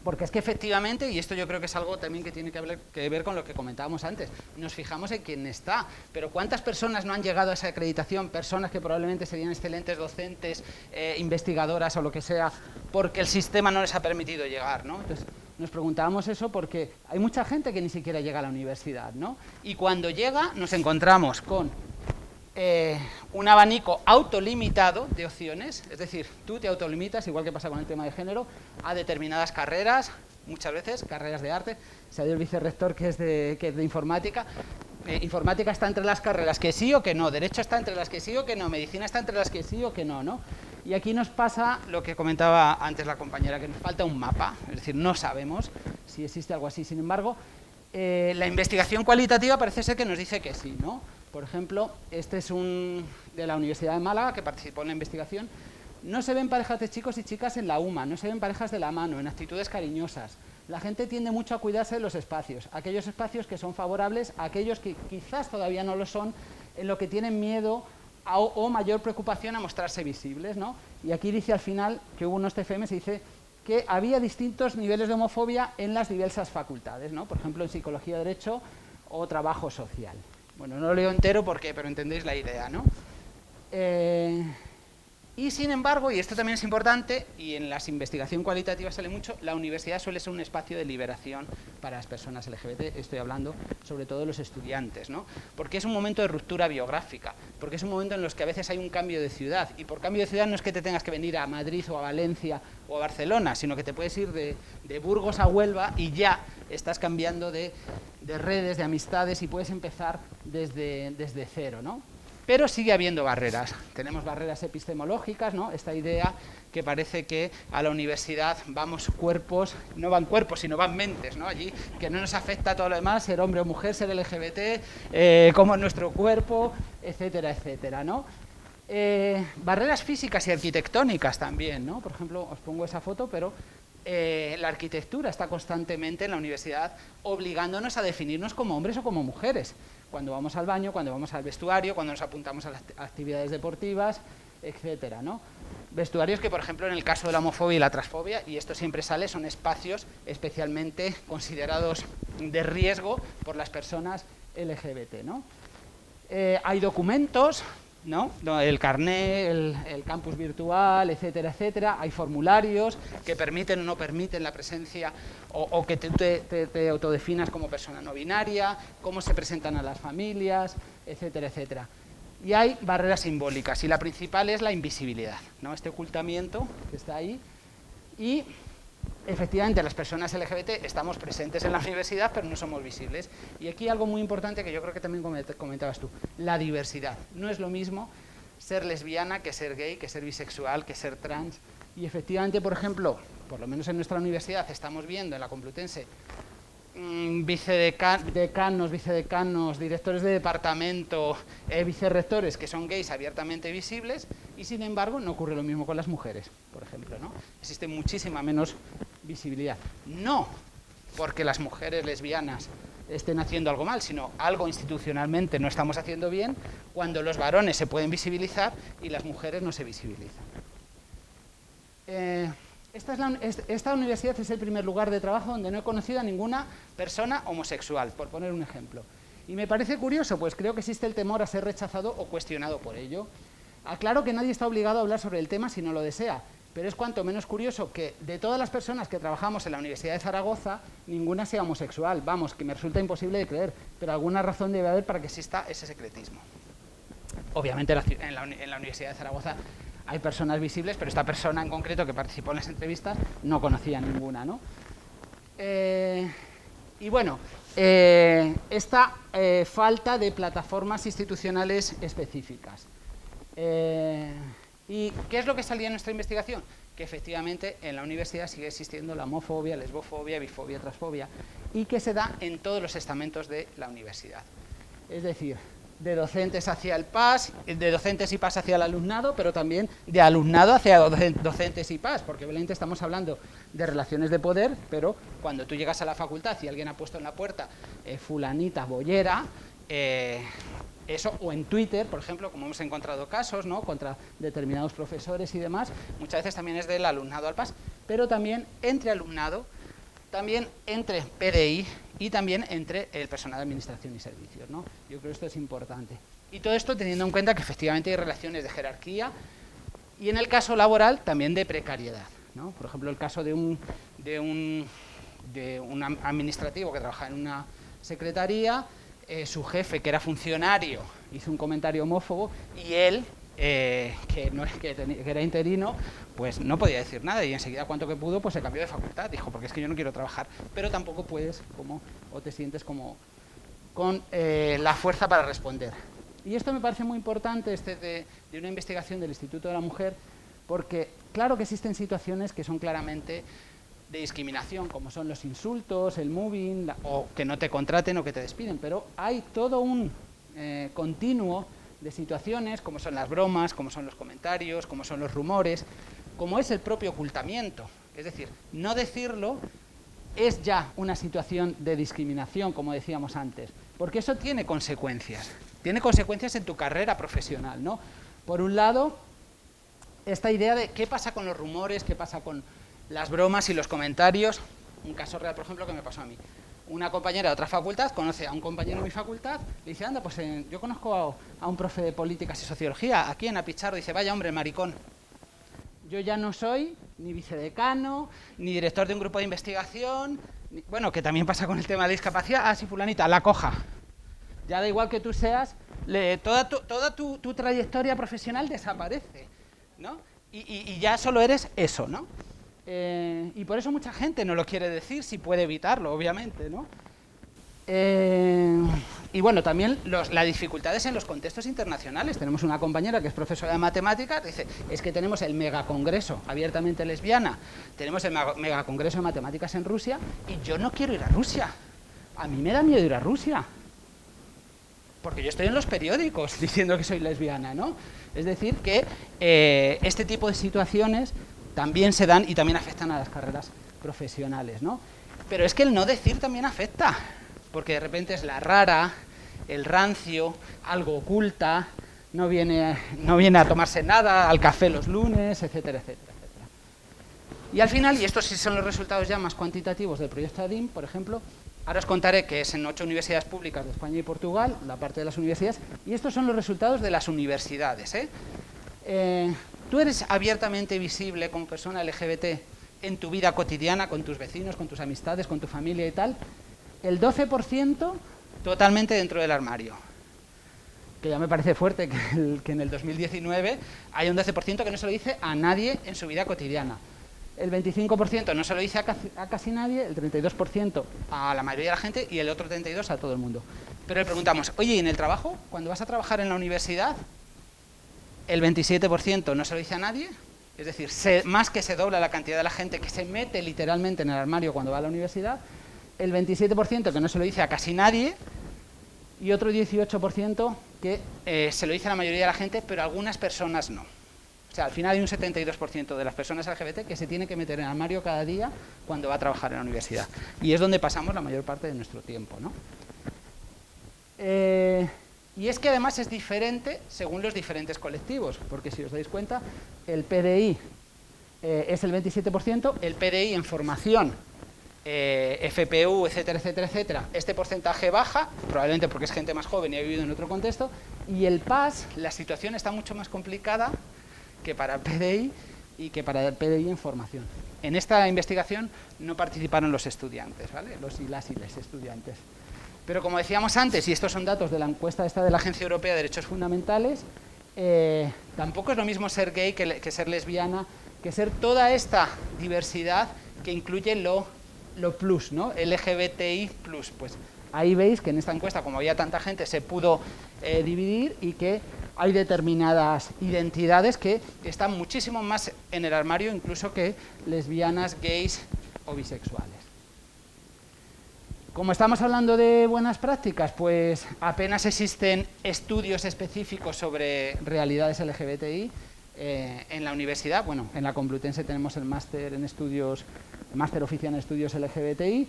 Porque es que efectivamente, y esto yo creo que es algo también que tiene que ver con lo que comentábamos antes, nos fijamos en quién está, pero ¿cuántas personas no han llegado a esa acreditación? Personas que probablemente serían excelentes docentes, investigadoras o lo que sea, porque el sistema no les ha permitido llegar, ¿no? Entonces, nos preguntábamos eso porque hay mucha gente que ni siquiera llega a la universidad, ¿no? Y cuando llega nos encontramos con un abanico autolimitado de opciones, es decir, tú te autolimitas, igual que pasa con el tema de género, a determinadas carreras, muchas veces carreras de arte. Se ha ido el vicerrector que es de informática. Informática está entre las carreras que sí o que no, derecho está entre las que sí o que no, medicina está entre las que sí o que no, ¿no? Y aquí nos pasa lo que comentaba antes la compañera, que nos falta un mapa, es decir, no sabemos si existe algo así. Sin embargo, la investigación cualitativa parece ser que nos dice que sí, ¿no? Por ejemplo, este es un de la Universidad de Málaga que participó en la investigación. No se ven parejas de chicos y chicas en la UMA, no se ven parejas de la mano, en actitudes cariñosas. La gente tiende mucho a cuidarse de los espacios, aquellos espacios que son favorables a aquellos que quizás todavía no lo son, en lo que tienen miedo o mayor preocupación a mostrarse visibles, ¿no? Y aquí dice al final que hubo unos TFM, se dice que había distintos niveles de homofobia en las diversas facultades, ¿no? Por ejemplo, en psicología, derecho o trabajo social. Bueno, no lo leo entero pero entendéis la idea, ¿no? Y sin embargo, y esto también es importante, y en las investigaciones cualitativas sale mucho, la universidad suele ser un espacio de liberación para las personas LGBT, estoy hablando sobre todo de los estudiantes, ¿no? Porque es un momento de ruptura biográfica, porque es un momento en los que a veces hay un cambio de ciudad, y por cambio de ciudad no es que te tengas que venir a Madrid o a Valencia o a Barcelona, sino que te puedes ir de Burgos a Huelva y ya estás cambiando de redes, de amistades, y puedes empezar desde cero, ¿no? Pero sigue habiendo barreras. Tenemos barreras epistemológicas, ¿no? Esta idea que parece que a la universidad vamos cuerpos, no van cuerpos, sino van mentes, ¿no? Allí, que no nos afecta todo lo demás, ser hombre o mujer, ser LGBT, cómo es nuestro cuerpo, etcétera, etcétera, ¿no? Barreras físicas y arquitectónicas también, ¿no? Por ejemplo, os pongo esa foto, pero la arquitectura está constantemente en la universidad obligándonos a definirnos como hombres o como mujeres. Cuando vamos al baño, cuando vamos al vestuario, cuando nos apuntamos a las actividades deportivas, etcétera, ¿no? Vestuarios que, por ejemplo, en el caso de la homofobia y la transfobia, y esto siempre sale, son espacios especialmente considerados de riesgo por las personas LGBT, ¿no? Hay documentos, ¿no? El carné, el campus virtual, etcétera, etcétera. Hay formularios que permiten o no permiten la presencia o que te autodefinas como persona no binaria, cómo se presentan a las familias, etcétera, etcétera. Y hay barreras simbólicas, y la principal es la invisibilidad, ¿no? Este ocultamiento que está ahí. Y efectivamente las personas LGBT estamos presentes en la universidad, pero no somos visibles. Y aquí algo muy importante que yo creo que también comentabas tú, la diversidad. No es lo mismo ser lesbiana que ser gay, que ser bisexual, que ser trans. Y efectivamente, por ejemplo, por lo menos en nuestra universidad estamos viendo en la Complutense decanos, vicedecanos, directores de departamento, vicerrectores que son gays abiertamente visibles, y sin embargo no ocurre lo mismo con las mujeres, por ejemplo, ¿no? Existe muchísima menos visibilidad. No porque las mujeres lesbianas estén haciendo algo mal, sino algo institucionalmente no estamos haciendo bien cuando los varones se pueden visibilizar y las mujeres no se visibilizan. Esta universidad es el primer lugar de trabajo donde no he conocido a ninguna persona homosexual, por poner un ejemplo. Y me parece curioso, pues creo que existe el temor a ser rechazado o cuestionado por ello. Aclaro que nadie está obligado a hablar sobre el tema si no lo desea, pero es cuanto menos curioso que de todas las personas que trabajamos en la Universidad de Zaragoza, ninguna sea homosexual. Vamos, que me resulta imposible de creer, pero alguna razón debe haber para que exista ese secretismo. Obviamente en la Universidad de Zaragoza hay personas visibles, pero esta persona en concreto que participó en las entrevistas no conocía ninguna, ¿no? Y bueno, esta falta de plataformas institucionales específicas. ¿Y qué es lo que salía en nuestra investigación? Que efectivamente en la universidad sigue existiendo la homofobia, lesbofobia, bifobia, transfobia, y que se da en todos los estamentos de la universidad. Es decir, de docentes hacia el PAS, de docentes y PAS hacia el alumnado, pero también de alumnado hacia docentes y PAS, porque obviamente estamos hablando de relaciones de poder, pero cuando tú llegas a la facultad y alguien ha puesto en la puerta fulanita bollera, eso, o en Twitter, por ejemplo, como hemos encontrado casos, ¿no?, contra determinados profesores y demás, muchas veces también es del alumnado al PAS, pero también entre alumnado, también entre PDI y también entre el personal de administración y servicios, ¿no? Yo creo que esto es importante. Y todo esto teniendo en cuenta que efectivamente hay relaciones de jerarquía y en el caso laboral también de precariedad, ¿no? Por ejemplo, el caso de un administrativo que trabaja en una secretaría, su jefe, que era funcionario, hizo un comentario homófobo y él, que era interino, pues no podía decir nada y enseguida, cuanto que pudo, pues se cambió de facultad. Dijo, porque es que yo no quiero trabajar, pero tampoco puedes, o te sientes como con la fuerza para responder. Y esto me parece muy importante, de una investigación del Instituto de la Mujer, porque claro que existen situaciones que son claramente de discriminación, como son los insultos, el mobbing, o que no te contraten o que te despiden, pero hay todo un continuo de situaciones, como son las bromas, como son los comentarios, como son los rumores, como es el propio ocultamiento. Es decir, no decirlo es ya una situación de discriminación, como decíamos antes, porque eso tiene consecuencias en tu carrera profesional, ¿no? Por un lado, esta idea de qué pasa con los rumores, qué pasa con las bromas y los comentarios. Un caso real, por ejemplo, que me pasó a mí. Una compañera de otra facultad conoce a un compañero de mi facultad, le dice, anda, pues yo conozco a un profe de políticas y sociología, aquí en Apichardo, dice, vaya hombre, maricón. Yo ya no soy ni vicedecano, ni director de un grupo de investigación, bueno, que también pasa con el tema de la discapacidad, sí, fulanita, la coja. Ya da igual que tú seas, toda tu trayectoria profesional desaparece, ¿no? Y ya solo eres eso, ¿no? Y por eso mucha gente no lo quiere decir, si puede evitarlo, obviamente, ¿no? Y bueno, también las dificultades en los contextos internacionales. Tenemos una compañera que es profesora de matemáticas, dice, es que tenemos el megacongreso abiertamente lesbiana, tenemos el megacongreso de matemáticas en Rusia, y yo no quiero ir a Rusia. A mí me da miedo ir a Rusia, porque yo estoy en los periódicos diciendo que soy lesbiana, ¿no? Es decir, que este tipo de situaciones también se dan y también afectan a las carreras profesionales, ¿no? Pero es que el no decir también afecta, porque de repente es la rara, el rancio, algo oculta, no viene a tomarse nada, al café los lunes, etcétera, etcétera, etcétera. Y al final, y estos sí son los resultados ya más cuantitativos del proyecto ADIM, por ejemplo, ahora os contaré que es en 8 universidades públicas de España y Portugal, la parte de las universidades, y estos son los resultados de las universidades, Tú eres abiertamente visible como persona LGBT en tu vida cotidiana, con tus vecinos, con tus amistades, con tu familia y tal. El 12% totalmente dentro del armario. Que ya me parece fuerte que en el 2019 haya un 12% que no se lo dice a nadie en su vida cotidiana. El 25% no se lo dice a casi nadie, el 32% a la mayoría de la gente y el otro 32% a todo el mundo. Pero le preguntamos, oye, ¿y en el trabajo? Cuando vas a trabajar en la universidad, el 27% no se lo dice a nadie, es decir, más que se dobla la cantidad de la gente que se mete literalmente en el armario cuando va a la universidad, el 27% que no se lo dice a casi nadie y otro 18% que se lo dice a la mayoría de la gente, pero a algunas personas no. O sea, al final hay un 72% de las personas LGBT que se tiene que meter en el armario cada día cuando va a trabajar en la universidad. Y es donde pasamos la mayor parte de nuestro tiempo, ¿no? Y es que además es diferente según los diferentes colectivos, porque si os dais cuenta, el PDI es el 27%, el PDI en formación, FPU, etcétera, etcétera, etcétera, este porcentaje baja, probablemente porque es gente más joven y ha vivido en otro contexto, y el PAS, la situación está mucho más complicada que para el PDI y que para el PDI en formación. En esta investigación no participaron los estudiantes, ¿vale? Los y las estudiantes. Pero como decíamos antes, y estos son datos de la encuesta esta de la Agencia Europea de Derechos Fundamentales, tampoco es lo mismo ser gay que ser lesbiana, que ser toda esta diversidad que incluye lo plus, ¿no? LGBTI+. Pues ahí veis que en esta encuesta, como había tanta gente, se pudo dividir y que hay determinadas identidades que están muchísimo más en el armario incluso que lesbianas, gays o bisexuales. Como estamos hablando de buenas prácticas, pues apenas existen estudios específicos sobre realidades LGBTI en la universidad. Bueno, en la Complutense tenemos el máster en estudios, el máster oficial en estudios LGBTI.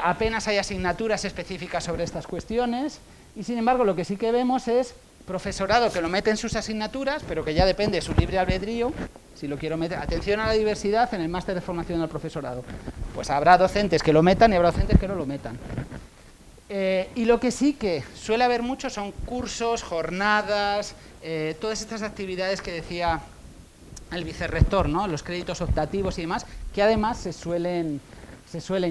Apenas hay asignaturas específicas sobre estas cuestiones y, sin embargo, lo que sí que vemos es profesorado que lo mete en sus asignaturas, pero que ya depende de su libre albedrío, si lo quiero meter. Atención a la diversidad en el máster de formación del profesorado. Pues habrá docentes que lo metan y habrá docentes que no lo metan. Y lo que sí que suele haber mucho son cursos, jornadas, todas estas actividades que decía el vicerrector, ¿no? Los créditos optativos y demás, que además se suelen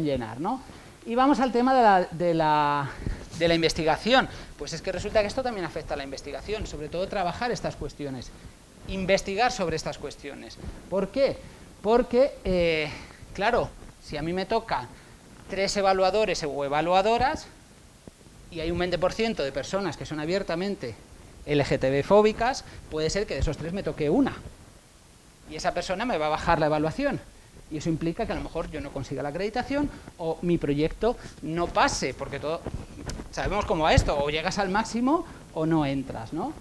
llenar, ¿no? Y vamos al tema de la investigación. Pues es que resulta que esto también afecta a la investigación, sobre todo trabajar estas cuestiones, investigar sobre estas cuestiones. ¿Por qué? Porque, claro, si a mí me toca 3 evaluadores o evaluadoras y hay un 20% de personas que son abiertamente LGTB-fóbicas, puede ser que de esos 3 me toque una. Y esa persona me va a bajar la evaluación. Y eso implica que a lo mejor yo no consiga la acreditación o mi proyecto no pase, porque todo sabemos cómo va esto, o llegas al máximo o no entras, ¿no?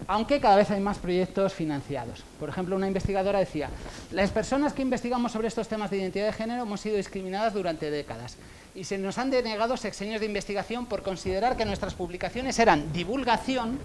Aunque cada vez hay más proyectos financiados. Por ejemplo, una investigadora decía: las personas que investigamos sobre estos temas de identidad de género hemos sido discriminadas durante décadas y se nos han denegado sexenios de investigación por considerar que nuestras publicaciones eran divulgación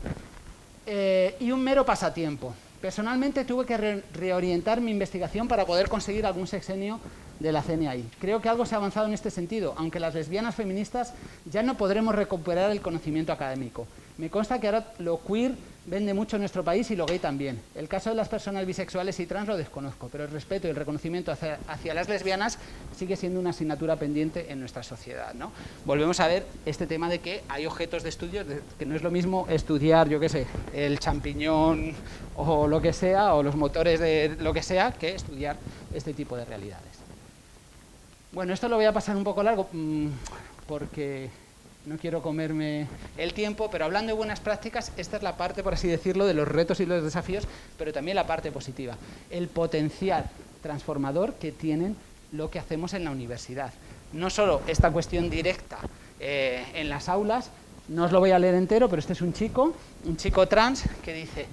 y un mero pasatiempo. Personalmente tuve que reorientar mi investigación para poder conseguir algún sexenio de la CNI. Creo que algo se ha avanzado en este sentido, aunque las lesbianas feministas ya no podremos recuperar el conocimiento académico. Me consta que ahora lo queer vende mucho en nuestro país y lo gay también. El caso de las personas bisexuales y trans lo desconozco, pero el respeto y el reconocimiento hacia las lesbianas sigue siendo una asignatura pendiente en nuestra sociedad, ¿no? Volvemos a ver este tema de que hay objetos de estudio, que no es lo mismo estudiar, yo qué sé, el champiñón o lo que sea, o los motores de lo que sea, que estudiar este tipo de realidades. Bueno, esto lo voy a pasar un poco largo porque no quiero comerme el tiempo, pero hablando de buenas prácticas, esta es la parte, por así decirlo, de los retos y los desafíos, pero también la parte positiva, el potencial transformador que tienen lo que hacemos en la universidad. No solo esta cuestión directa en las aulas, no os lo voy a leer entero, pero este es un chico trans que dice: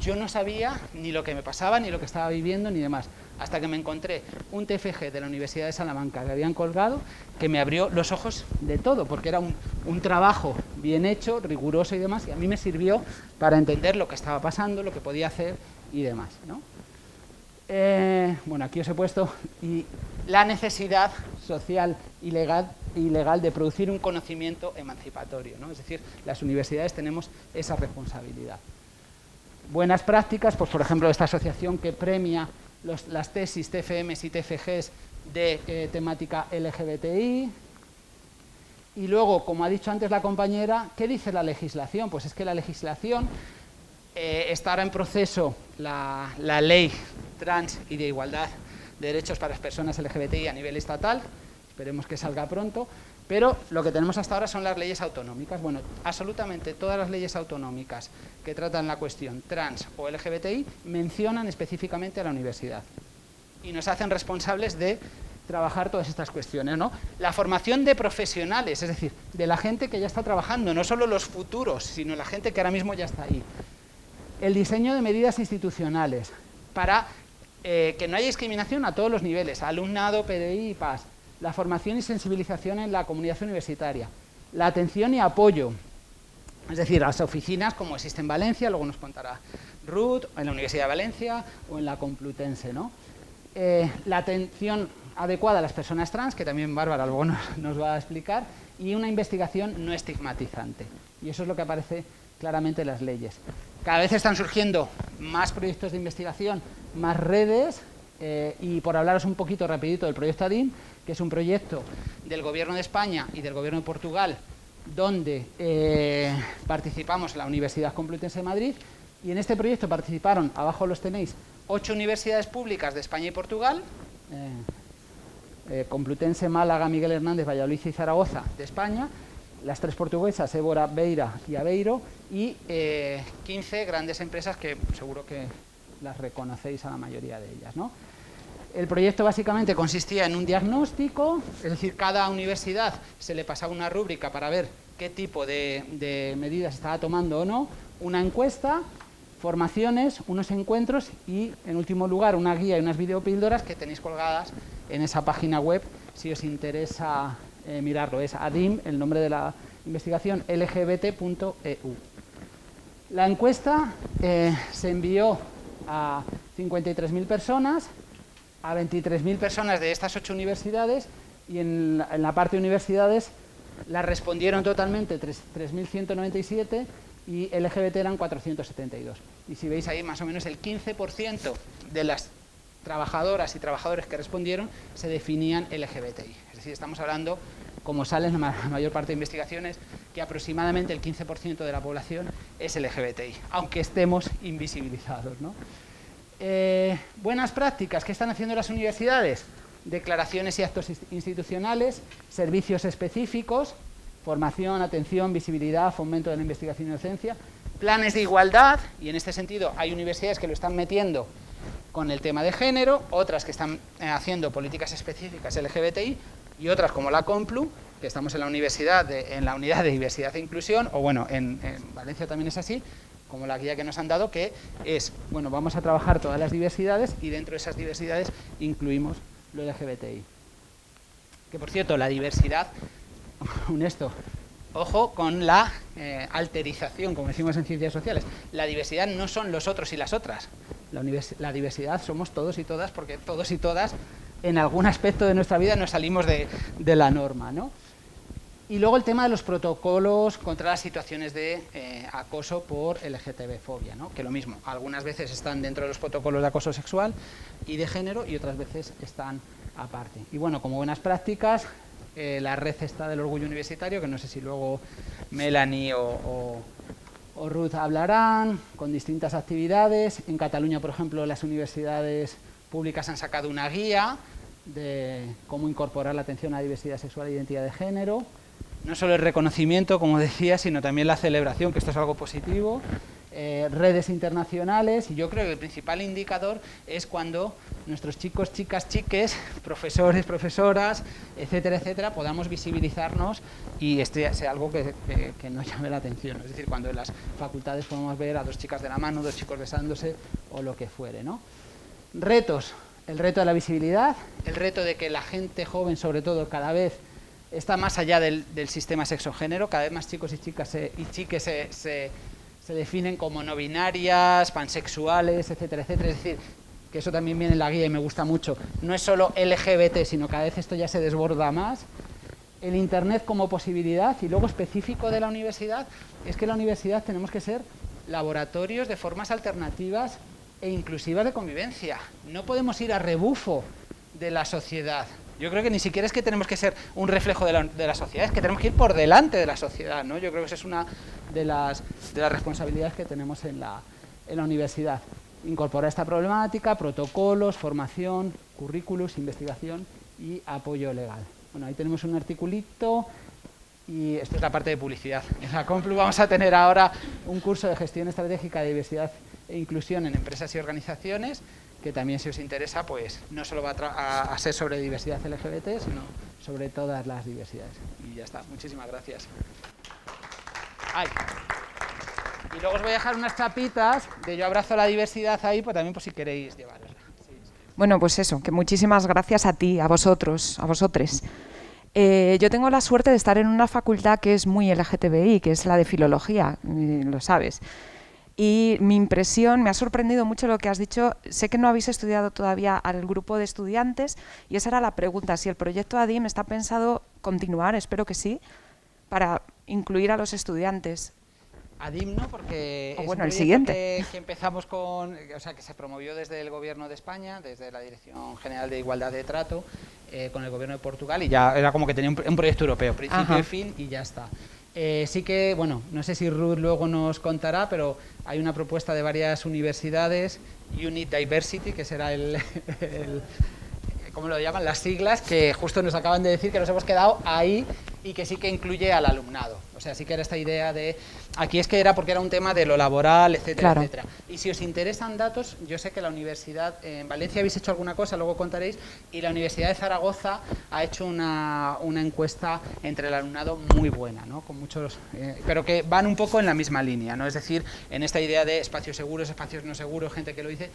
yo no sabía ni lo que me pasaba, ni lo que estaba viviendo, ni demás, hasta que me encontré un TFG de la Universidad de Salamanca que habían colgado, que me abrió los ojos de todo, porque era un trabajo bien hecho, riguroso y demás, y a mí me sirvió para entender lo que estaba pasando, lo que podía hacer y demás, ¿no? Bueno, aquí os he puesto y la necesidad social y legal de producir un conocimiento emancipatorio, ¿no? Es decir, las universidades tenemos esa responsabilidad. Buenas prácticas, pues por ejemplo esta asociación que premia las tesis, TFMs y TFGs de temática LGBTI. Y luego, como ha dicho antes la compañera, ¿qué dice la legislación? Pues es que la legislación está ahora en proceso la ley trans y de igualdad de derechos para las personas LGBTI a nivel estatal, esperemos que salga pronto, pero lo que tenemos hasta ahora son las leyes autonómicas. Bueno, absolutamente todas las leyes autonómicas que tratan la cuestión trans o LGBTI mencionan específicamente a la universidad y nos hacen responsables de trabajar todas estas cuestiones, ¿no? La formación de profesionales, es decir, de la gente que ya está trabajando, no solo los futuros, sino la gente que ahora mismo ya está ahí. El diseño de medidas institucionales para que no haya discriminación a todos los niveles, alumnado, PDI y PAS. La formación y sensibilización en la comunidad universitaria, la atención y apoyo, es decir, las oficinas como existe en Valencia, luego nos contará Ruth, en la Universidad de Valencia o en la Complutense, ¿no? La atención adecuada a las personas trans, que también Bárbara luego nos va a explicar, y una investigación no estigmatizante. Y eso es lo que aparece claramente en las leyes. Cada vez están surgiendo más proyectos de investigación, más redes, y por hablaros un poquito rapidito del proyecto ADIN, que es un proyecto del Gobierno de España y del Gobierno de Portugal, donde participamos la Universidad Complutense de Madrid. Y en este proyecto participaron, abajo los tenéis, 8 universidades públicas de España y Portugal, Complutense, Málaga, Miguel Hernández, Valladolid y Zaragoza de España, las 3 portuguesas, Évora, Beira y Aveiro, y 15 grandes empresas que seguro que las reconocéis a la mayoría de ellas, ¿no? El proyecto básicamente consistía en un diagnóstico, es decir, cada universidad se le pasaba una rúbrica para ver qué tipo de medidas estaba tomando o no, una encuesta, formaciones, unos encuentros y, en último lugar, una guía y unas videopíldoras que tenéis colgadas en esa página web si os interesa mirarlo. Es ADIM, el nombre de la investigación, lgbt.eu. La encuesta se envió a 53.000 personas, a 23.000 personas de estas 8 universidades, y en la parte de universidades la respondieron totalmente 3.197 y LGBT eran 472. Y si veis ahí, más o menos el 15% de las trabajadoras y trabajadores que respondieron se definían LGBTI. Es decir, estamos hablando, como sale en la mayor parte de investigaciones, que aproximadamente el 15% de la población es LGBTI, aunque estemos invisibilizados, ¿no? Buenas prácticas, ¿qué están haciendo las universidades? Declaraciones y actos institucionales, servicios específicos, formación, atención, visibilidad, fomento de la investigación y docencia, planes de igualdad, y en este sentido hay universidades que lo están metiendo con el tema de género, otras que están haciendo políticas específicas LGBTI, y otras como la Complu, que estamos en la unidad de diversidad e inclusión, o bueno, en Valencia también es así, como la guía que nos han dado, que es, bueno, vamos a trabajar todas las diversidades y dentro de esas diversidades incluimos lo LGBTI. Que por cierto, la diversidad, ojo con la alterización, como decimos en ciencias sociales. La diversidad no son los otros y las otras. La diversidad somos todos y todas, porque todos y todas en algún aspecto de nuestra vida nos salimos de la norma, ¿no? Y luego el tema de los protocolos contra las situaciones de acoso por LGTB-fobia, ¿no? Que lo mismo, algunas veces están dentro de los protocolos de acoso sexual y de género y otras veces están aparte. Y bueno, como buenas prácticas, la red está del orgullo universitario, que no sé si luego Melanie o Ruth hablarán, con distintas actividades. En Cataluña, por ejemplo, las universidades públicas han sacado una guía de cómo incorporar la atención a la diversidad sexual e identidad de género. No solo el reconocimiento, como decía, sino también la celebración, que esto es algo positivo. Redes internacionales, y yo creo que el principal indicador es cuando nuestros chicos, chicas, chiques, profesores, profesoras, etcétera, etcétera, podamos visibilizarnos y esto sea algo que nos llame la atención. Es decir, cuando en las facultades podemos ver a 2 chicas de la mano, 2 chicos besándose o lo que fuere, ¿no? Retos, el reto de la visibilidad, el reto de que la gente joven, sobre todo, cada vez está más allá del sistema sexo-género, cada vez más chicos y chicas y chiques se definen como no binarias, pansexuales, etcétera, etcétera. Es decir, que eso también viene en la guía y me gusta mucho. No es solo LGBT, sino cada vez esto ya se desborda más. El Internet como posibilidad, y luego específico de la universidad, es que en la universidad tenemos que ser laboratorios de formas alternativas e inclusivas de convivencia. No podemos ir a rebufo de la sociedad. Yo creo que ni siquiera es que tenemos que ser un reflejo de la sociedad, es que tenemos que ir por delante de la sociedad, ¿no? Yo creo que esa es una de las responsabilidades que tenemos en la universidad. Incorporar esta problemática, protocolos, formación, currículos, investigación y apoyo legal. Bueno, ahí tenemos un articulito y esto es la parte de publicidad. En la Complu vamos a tener ahora un curso de gestión estratégica de diversidad e inclusión en empresas y organizaciones, que también, si os interesa, pues no solo va a ser sobre diversidad LGBT, sino sobre todas las diversidades. Y ya está. Muchísimas gracias. Ay. Y luego os voy a dejar unas chapitas de Yo abrazo la diversidad ahí, pues también por si queréis llevarosla. Sí. Bueno, pues eso, que muchísimas gracias a ti, a vosotros, a vosotres. Yo tengo la suerte de estar en una facultad que es muy LGTBI, que es la de Filología, lo sabes. Y mi impresión, me ha sorprendido mucho lo que has dicho. Sé que no habéis estudiado todavía al grupo de estudiantes y esa era la pregunta, si el proyecto ADIM está pensado continuar, espero que sí, para incluir a los estudiantes. ADIM no, porque es bueno, un el siguiente que empezamos con, o sea, que se promovió desde el Gobierno de España, desde la Dirección General de Igualdad de Trato, con el Gobierno de Portugal, y ya era como que tenía un proyecto europeo, principio y fin, y ya está. Sí que, bueno, no sé si Ruth luego nos contará, pero hay una propuesta de varias universidades, Unit Diversity, que será ¿cómo lo llaman? Las siglas, que justo nos acaban de decir que nos hemos quedado ahí y que sí que incluye al alumnado. O sea, sí que era esta idea de... Aquí es que era porque era un tema de lo laboral, etcétera, claro, etcétera. Y si os interesan datos, yo sé que la universidad... en Valencia habéis hecho alguna cosa, luego contaréis, y la Universidad de Zaragoza ha hecho una encuesta entre el alumnado muy buena, ¿no? Con muchos... pero que van un poco en la misma línea, ¿no? Es decir, en esta idea de espacios seguros, espacios no seguros, gente que lo dice...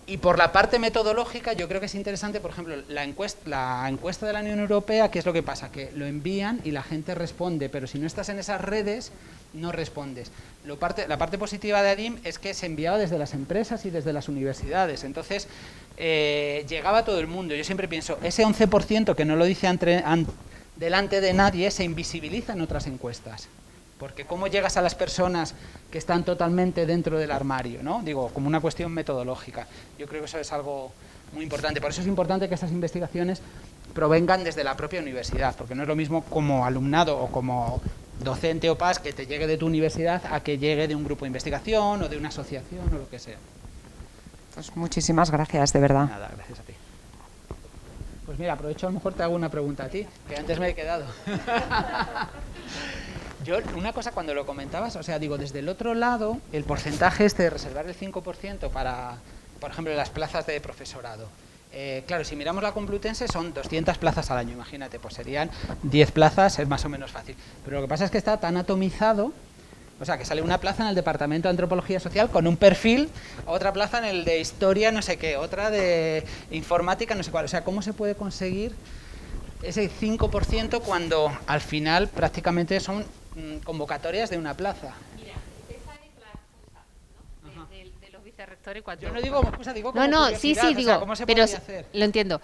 Y por la parte metodológica, yo creo que es interesante, por ejemplo, la encuesta de la Unión Europea, ¿qué es lo que pasa? Que lo envían y la gente responde, pero si no estás en esas redes, no respondes. La parte positiva de ADIM es que se enviaba desde las empresas y desde las universidades, entonces llegaba a todo el mundo. Yo siempre pienso, ese 11% que no lo dice delante de nadie, se invisibiliza en otras encuestas. Porque cómo llegas a las personas que están totalmente dentro del armario, ¿no? Digo, como una cuestión metodológica. Yo creo que eso es algo muy importante. Por eso es importante que estas investigaciones provengan desde la propia universidad, porque no es lo mismo como alumnado o como docente o PAS que te llegue de tu universidad a que llegue de un grupo de investigación o de una asociación o lo que sea. Pues muchísimas gracias, de verdad. Nada, gracias a ti. Pues mira, aprovecho, a lo mejor te hago una pregunta a ti, que antes me he quedado. Yo, una cosa, cuando lo comentabas, o sea, digo, desde el otro lado, el porcentaje de reservar el 5% para, por ejemplo, las plazas de profesorado. Claro, si miramos la Complutense son 200 plazas al año, imagínate, pues serían 10 plazas, es más o menos fácil. Pero lo que pasa es que está tan atomizado, o sea, que sale una plaza en el Departamento de Antropología Social con un perfil, otra plaza en el de Historia, no sé qué, otra de Informática, no sé cuál. O sea, ¿cómo se puede conseguir ese 5% cuando al final prácticamente son convocatorias de una plaza? Mira, esa es la excusa, ¿no? de los vicerrectores. Yo no digo excusa, digo como no, sí, digo, o sea, ¿cómo se pero podría hacer? Lo entiendo.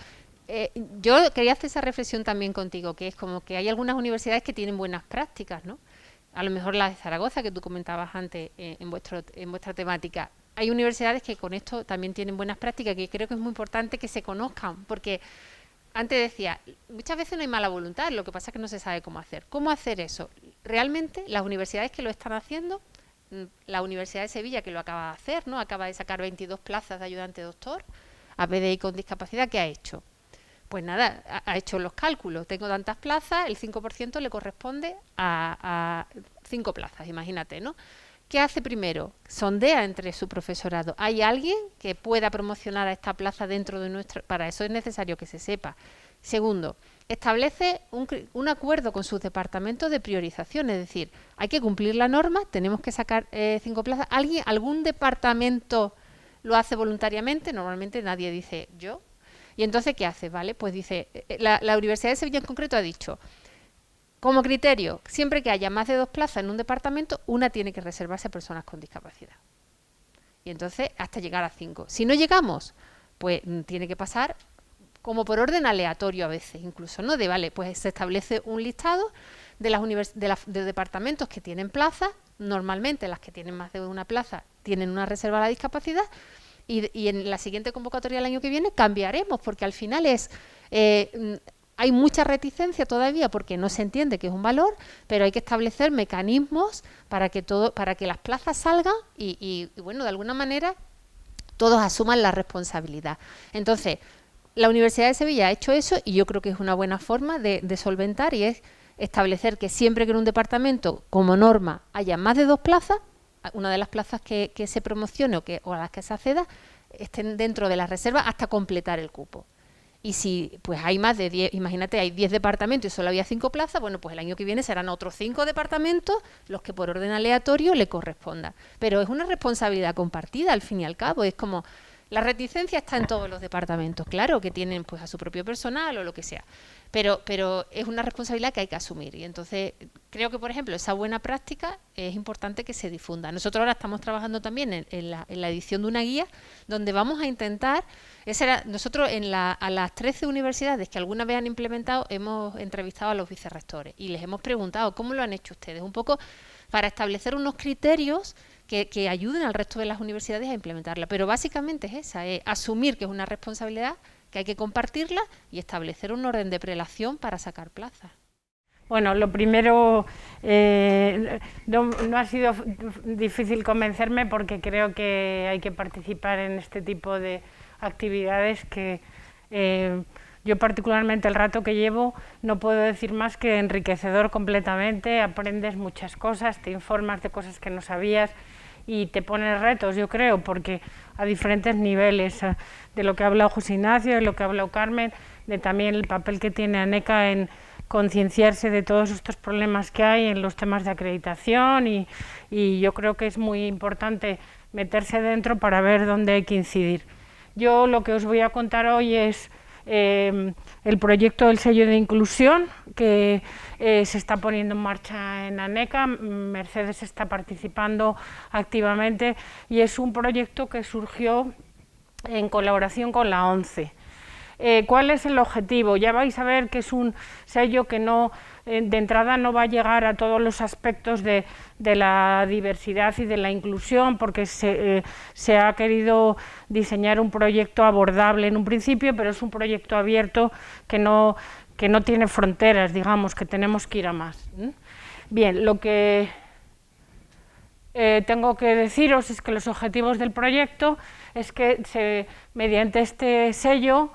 Yo quería hacer esa reflexión también contigo, que es como que hay algunas universidades que tienen buenas prácticas, ¿no? A lo mejor la de Zaragoza, que tú comentabas antes en vuestra temática. Hay universidades que con esto también tienen buenas prácticas, que creo que es muy importante que se conozcan, porque antes decía, muchas veces no hay mala voluntad, lo que pasa es que no se sabe cómo hacer. ¿Cómo hacer eso? Realmente las universidades que lo están haciendo, la Universidad de Sevilla que lo acaba de hacer, ¿no? Acaba de sacar 22 plazas de ayudante doctor a PDI con discapacidad, ¿qué ha hecho? Pues nada, ha hecho los cálculos, tengo tantas plazas, el 5% le corresponde a 5 plazas, imagínate, ¿no? ¿Qué hace primero? Sondea entre su profesorado. ¿Hay alguien que pueda promocionar a esta plaza dentro de nuestro...? Para eso es necesario que se sepa. Segundo, establece un acuerdo con sus departamentos de priorización, es decir, hay que cumplir la norma, tenemos que sacar 5 plazas. ¿Algún departamento lo hace voluntariamente? Normalmente nadie dice yo. Y entonces, ¿qué hace? ¿Vale? Pues dice, la Universidad de Sevilla en concreto ha dicho, como criterio, siempre que haya más de 2 plazas en un departamento, una tiene que reservarse a personas con discapacidad. Y entonces, hasta llegar a 5. Si no llegamos, pues tiene que pasar como por orden aleatorio a veces, incluso, ¿no? Vale, pues se establece un listado de departamentos que tienen plazas, normalmente las que tienen más de una plaza tienen una reserva a la discapacidad, y en la siguiente convocatoria del año que viene cambiaremos, porque al final hay mucha reticencia todavía porque no se entiende que es un valor, pero hay que establecer mecanismos para que las plazas salgan y bueno, de alguna manera todos asuman la responsabilidad. Entonces, la Universidad de Sevilla ha hecho eso y yo creo que es una buena forma de solventar, y es establecer que siempre que en un departamento como norma haya más de 2 plazas, una de las plazas que se promocione o a las que se acceda estén dentro de la reserva hasta completar el cupo. Y si pues hay más de 10, imagínate, hay 10 departamentos y solo había 5 plazas, bueno, pues el año que viene serán otros 5 departamentos los que por orden aleatorio le corresponda. Pero es una responsabilidad compartida al fin y al cabo, es como... La reticencia está en todos los departamentos, claro, que tienen pues a su propio personal o lo que sea, pero es una responsabilidad que hay que asumir, y entonces creo que, por ejemplo, esa buena práctica es importante que se difunda. Nosotros ahora estamos trabajando también en la edición de una guía donde vamos a intentar, nosotros a las 13 universidades que alguna vez han implementado, hemos entrevistado a los vicerrectores y les hemos preguntado cómo lo han hecho ustedes, un poco para establecer unos criterios que ayuden al resto de las universidades a implementarla. Pero básicamente es esa, es asumir que es una responsabilidad, que hay que compartirla y establecer un orden de prelación para sacar plazas. Bueno, lo primero, no ha sido difícil convencerme porque creo que hay que participar en este tipo de actividades que yo particularmente el rato que llevo no puedo decir más que enriquecedor completamente, aprendes muchas cosas, te informas de cosas que no sabías y te pones retos, yo creo, porque a diferentes niveles, de lo que ha hablado José Ignacio, de lo que ha hablado Carmen, de también el papel que tiene ANECA en concienciarse de todos estos problemas que hay en los temas de acreditación y yo creo que es muy importante meterse dentro para ver dónde hay que incidir. Yo lo que os voy a contar hoy es el proyecto del sello de inclusión que se está poniendo en marcha en ANECA, Mercedes está participando activamente y es un proyecto que surgió en colaboración con la ONCE. ¿Cuál es el objetivo? Ya vais a ver que es un sello que no, de entrada no va a llegar a todos los aspectos de la diversidad y de la inclusión, porque se ha querido diseñar un proyecto abordable en un principio, pero es un proyecto abierto que no tiene fronteras, digamos, que tenemos que ir a más. Bien, lo que tengo que deciros es que los objetivos del proyecto es que mediante este sello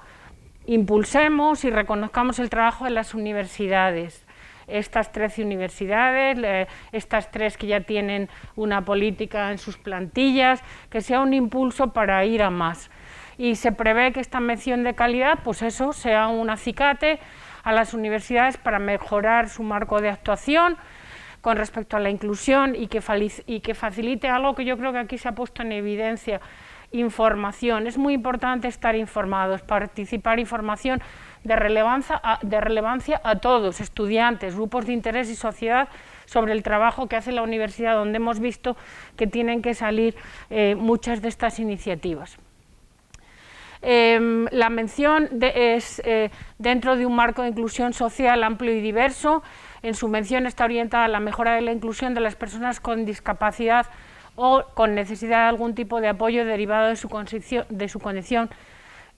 impulsemos y reconozcamos el trabajo de las universidades, estas 13 universidades, estas 3 que ya tienen una política en sus plantillas, que sea un impulso para ir a más. Y se prevé que esta mención de calidad, pues eso, sea un acicate a las universidades para mejorar su marco de actuación con respecto a la inclusión y que facilite algo que yo creo que aquí se ha puesto en evidencia: información. Es muy importante estar informados, participar en información de relevancia a todos, estudiantes, grupos de interés y sociedad, sobre el trabajo que hace la universidad, donde hemos visto que tienen que salir muchas de estas iniciativas. La mención es dentro de un marco de inclusión social amplio y diverso. En su mención está orientada a la mejora de la inclusión de las personas con discapacidad o con necesidad de algún tipo de apoyo derivado de su condición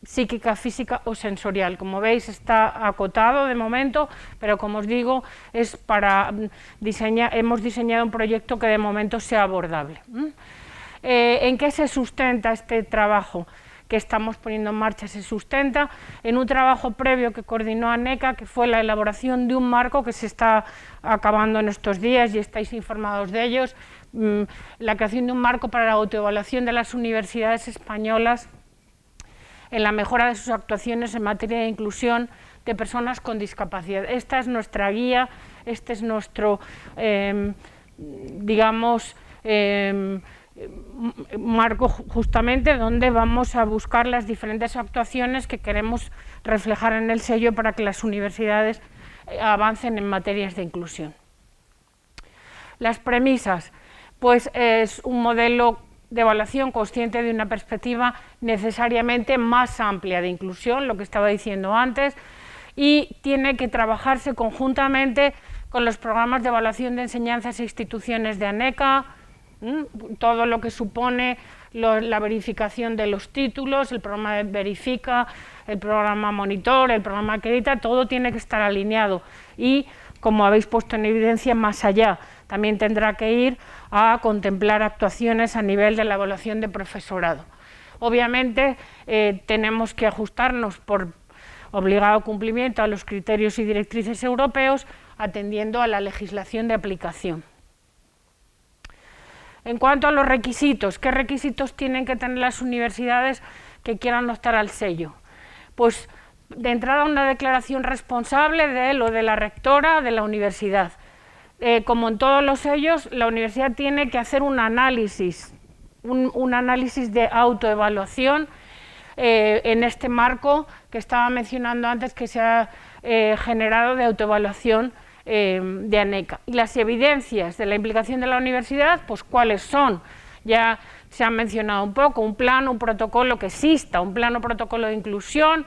psíquica, física o sensorial. Como veis, está acotado de momento, pero como os digo, hemos diseñado un proyecto que de momento sea abordable. ¿En qué se sustenta este trabajo que estamos poniendo en marcha? Se sustenta en un trabajo previo que coordinó ANECA, que fue la elaboración de un marco que se está acabando en estos días y estáis informados de ellos, la creación de un marco para la autoevaluación de las universidades españolas en la mejora de sus actuaciones en materia de inclusión de personas con discapacidad. Esta es nuestra guía, este es nuestro, marco justamente donde vamos a buscar las diferentes actuaciones que queremos reflejar en el sello para que las universidades avancen en materias de inclusión. Las premisas, pues es un modelo de evaluación consciente de una perspectiva necesariamente más amplia de inclusión, lo que estaba diciendo antes, y tiene que trabajarse conjuntamente con los programas de evaluación de enseñanzas e instituciones de ANECA, todo lo que supone la verificación de los títulos, el programa de Verifica, el programa Monitor, el programa Acredita, todo tiene que estar alineado y, como habéis puesto en evidencia, más allá. También tendrá que ir a contemplar actuaciones a nivel de la evaluación de profesorado. Obviamente tenemos que ajustarnos por obligado cumplimiento a los criterios y directrices europeos, atendiendo a la legislación de aplicación. En cuanto a los requisitos, ¿qué requisitos tienen que tener las universidades que quieran optar al sello? Pues de entrada una declaración responsable de lo de la rectora de la universidad. Como en todos los sellos, la universidad tiene que hacer un análisis de autoevaluación en este marco que estaba mencionando antes, que se ha generado de autoevaluación de ANECA. Y las evidencias de la implicación de la universidad, pues ¿cuáles son? Ya se han mencionado un poco: un plan, un protocolo que exista, un plan o protocolo de inclusión,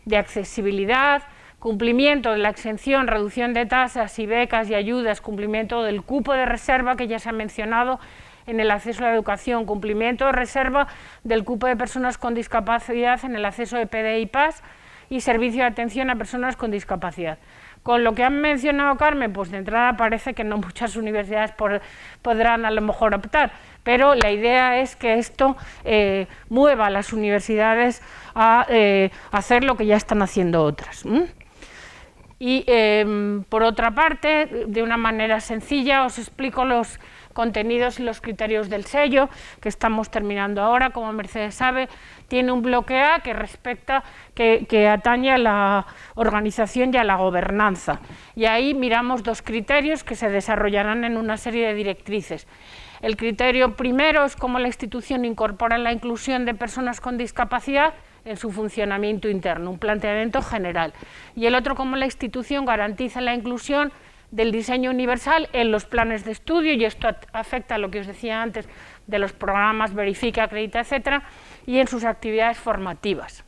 de accesibilidad, cumplimiento de la exención, reducción de tasas y becas y ayudas, cumplimiento del cupo de reserva que ya se ha mencionado en el acceso a la educación, cumplimiento de reserva del cupo de personas con discapacidad en el acceso de PDI PAS y servicio de atención a personas con discapacidad. Con lo que han mencionado Carmen, pues de entrada parece que no muchas universidades podrán a lo mejor optar, pero la idea es que esto mueva a las universidades a hacer lo que ya están haciendo otras. Y por otra parte, de una manera sencilla, os explico los contenidos y los criterios del sello, que estamos terminando ahora. Como Mercedes sabe, tiene un bloque A que atañe a la organización y a la gobernanza. Y ahí miramos dos criterios que se desarrollarán en una serie de directrices. El criterio primero es cómo la institución incorpora la inclusión de personas con discapacidad en su funcionamiento interno, un planteamiento general. Y el otro, cómo la institución garantiza la inclusión del diseño universal en los planes de estudio, y esto afecta a lo que os decía antes de los programas Verifica, Acredita, etcétera, y en sus actividades formativas.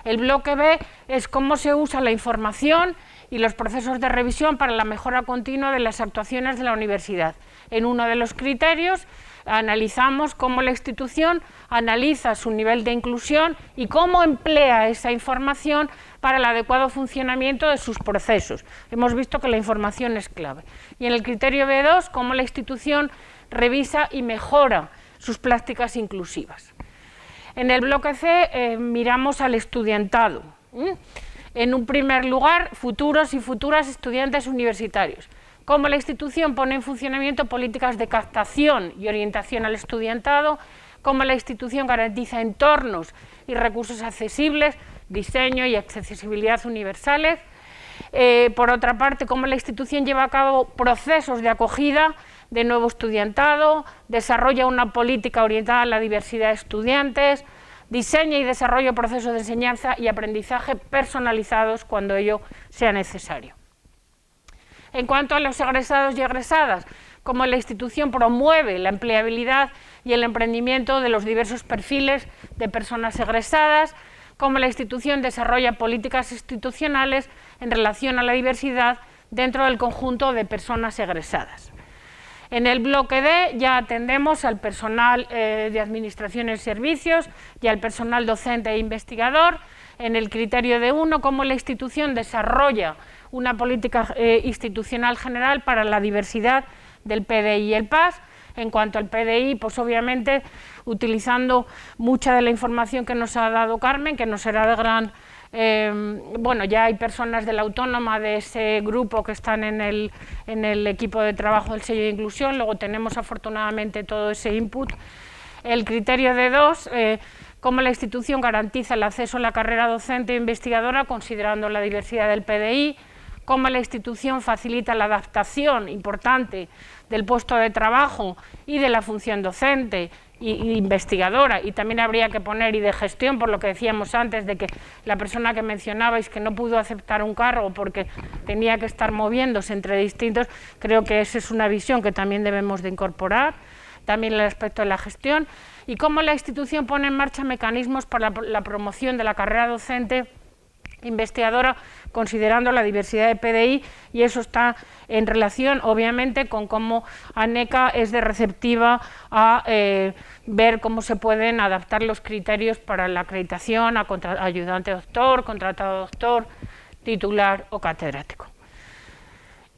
El bloque B es cómo se usa la información y los procesos de revisión para la mejora continua de las actuaciones de la universidad. En uno de los criterios analizamos cómo la institución analiza su nivel de inclusión y cómo emplea esa información para el adecuado funcionamiento de sus procesos. Hemos visto que la información es clave. Y en el criterio B2, cómo la institución revisa y mejora sus prácticas inclusivas. En el bloque C miramos al estudiantado. En un primer lugar, futuros y futuras estudiantes universitarios. Cómo la institución pone en funcionamiento políticas de captación y orientación al estudiantado, cómo la institución garantiza entornos y recursos accesibles, diseño y accesibilidad universales. Por otra parte, cómo la institución lleva a cabo procesos de acogida de nuevo estudiantado, desarrolla una política orientada a la diversidad de estudiantes, diseña y desarrolla procesos de enseñanza y aprendizaje personalizados cuando ello sea necesario. En cuanto a los egresados y egresadas, cómo la institución promueve la empleabilidad y el emprendimiento de los diversos perfiles de personas egresadas, cómo la institución desarrolla políticas institucionales en relación a la diversidad dentro del conjunto de personas egresadas. En el bloque D ya atendemos al personal de administración y servicios y al personal docente e investigador. En el criterio D1, cómo la institución desarrolla una política institucional general para la diversidad del PDI y el PAS. En cuanto al PDI, pues obviamente utilizando mucha de la información que nos ha dado Carmen, que nos será de gran... bueno, ya hay personas de la Autónoma de ese grupo que están en el equipo de trabajo del sello de inclusión, luego tenemos afortunadamente todo ese input. El criterio D2, cómo la institución garantiza el acceso a la carrera docente e investigadora considerando la diversidad del PDI, cómo la institución facilita la adaptación importante del puesto de trabajo y de la función docente e investigadora, y también habría que poner y de gestión, por lo que decíamos antes, de que la persona que mencionabais que no pudo aceptar un cargo porque tenía que estar moviéndose entre distintos, creo que esa es una visión que también debemos de incorporar, también el aspecto de la gestión, y cómo la institución pone en marcha mecanismos para la promoción de la carrera docente investigadora considerando la diversidad de PDI, y eso está en relación obviamente con cómo ANECA es de receptiva a ver cómo se pueden adaptar los criterios para la acreditación a ayudante doctor, contratado doctor, titular o catedrático.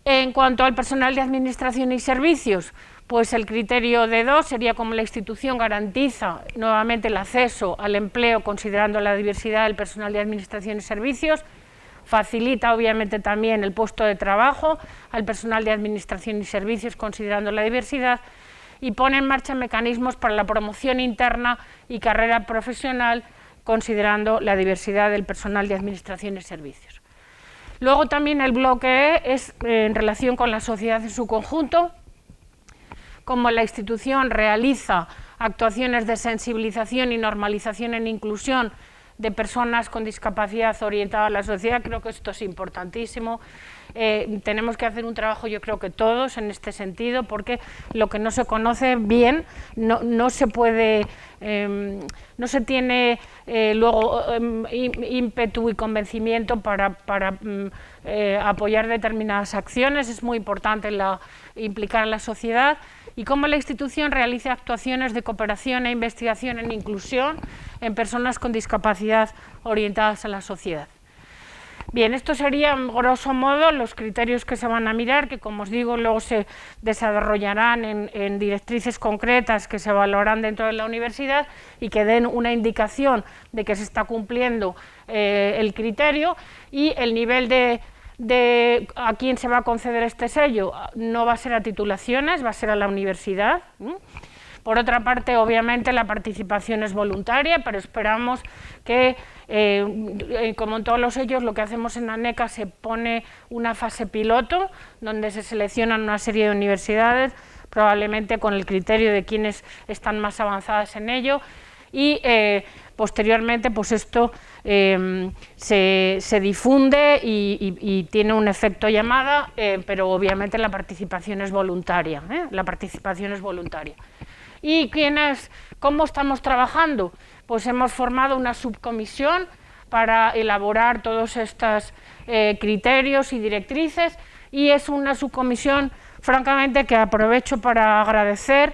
En cuanto al personal de administración y servicios, pues el criterio D2 sería cómo la institución garantiza nuevamente el acceso al empleo considerando la diversidad del personal de administración y servicios, facilita obviamente también el puesto de trabajo al personal de administración y servicios considerando la diversidad, y pone en marcha mecanismos para la promoción interna y carrera profesional considerando la diversidad del personal de administración y servicios. Luego también el bloque E es en relación con la sociedad en su conjunto, cómo la institución realiza actuaciones de sensibilización y normalización en inclusión de personas con discapacidad orientada a la sociedad. Creo que esto es importantísimo. Tenemos que hacer un trabajo, yo creo que todos, en este sentido, porque lo que no se conoce bien no se puede, no se tiene luego ímpetu y convencimiento para apoyar determinadas acciones. Es muy importante implicar a la sociedad, y cómo la institución realiza actuaciones de cooperación e investigación en inclusión en personas con discapacidad orientadas a la sociedad. Bien, esto serían, grosso modo, los criterios que se van a mirar, que como os digo, luego se desarrollarán en directrices concretas que se evaluarán dentro de la universidad y que den una indicación de que se está cumpliendo el criterio, y el nivel de a quién se va a conceder este sello no va a ser a titulaciones, va a ser a la universidad. Por otra parte, obviamente, la participación es voluntaria, pero esperamos que, como en todos los sellos, lo que hacemos en ANECA, se pone una fase piloto, donde se seleccionan una serie de universidades, probablemente con el criterio de quienes están más avanzadas en ello, y posteriormente pues esto se difunde y tiene un efecto llamada, pero obviamente la participación es voluntaria, la participación es voluntaria. ¿Y cómo estamos trabajando? Pues hemos formado una subcomisión para elaborar todos estos criterios y directrices, y es una subcomisión, francamente, que aprovecho para agradecer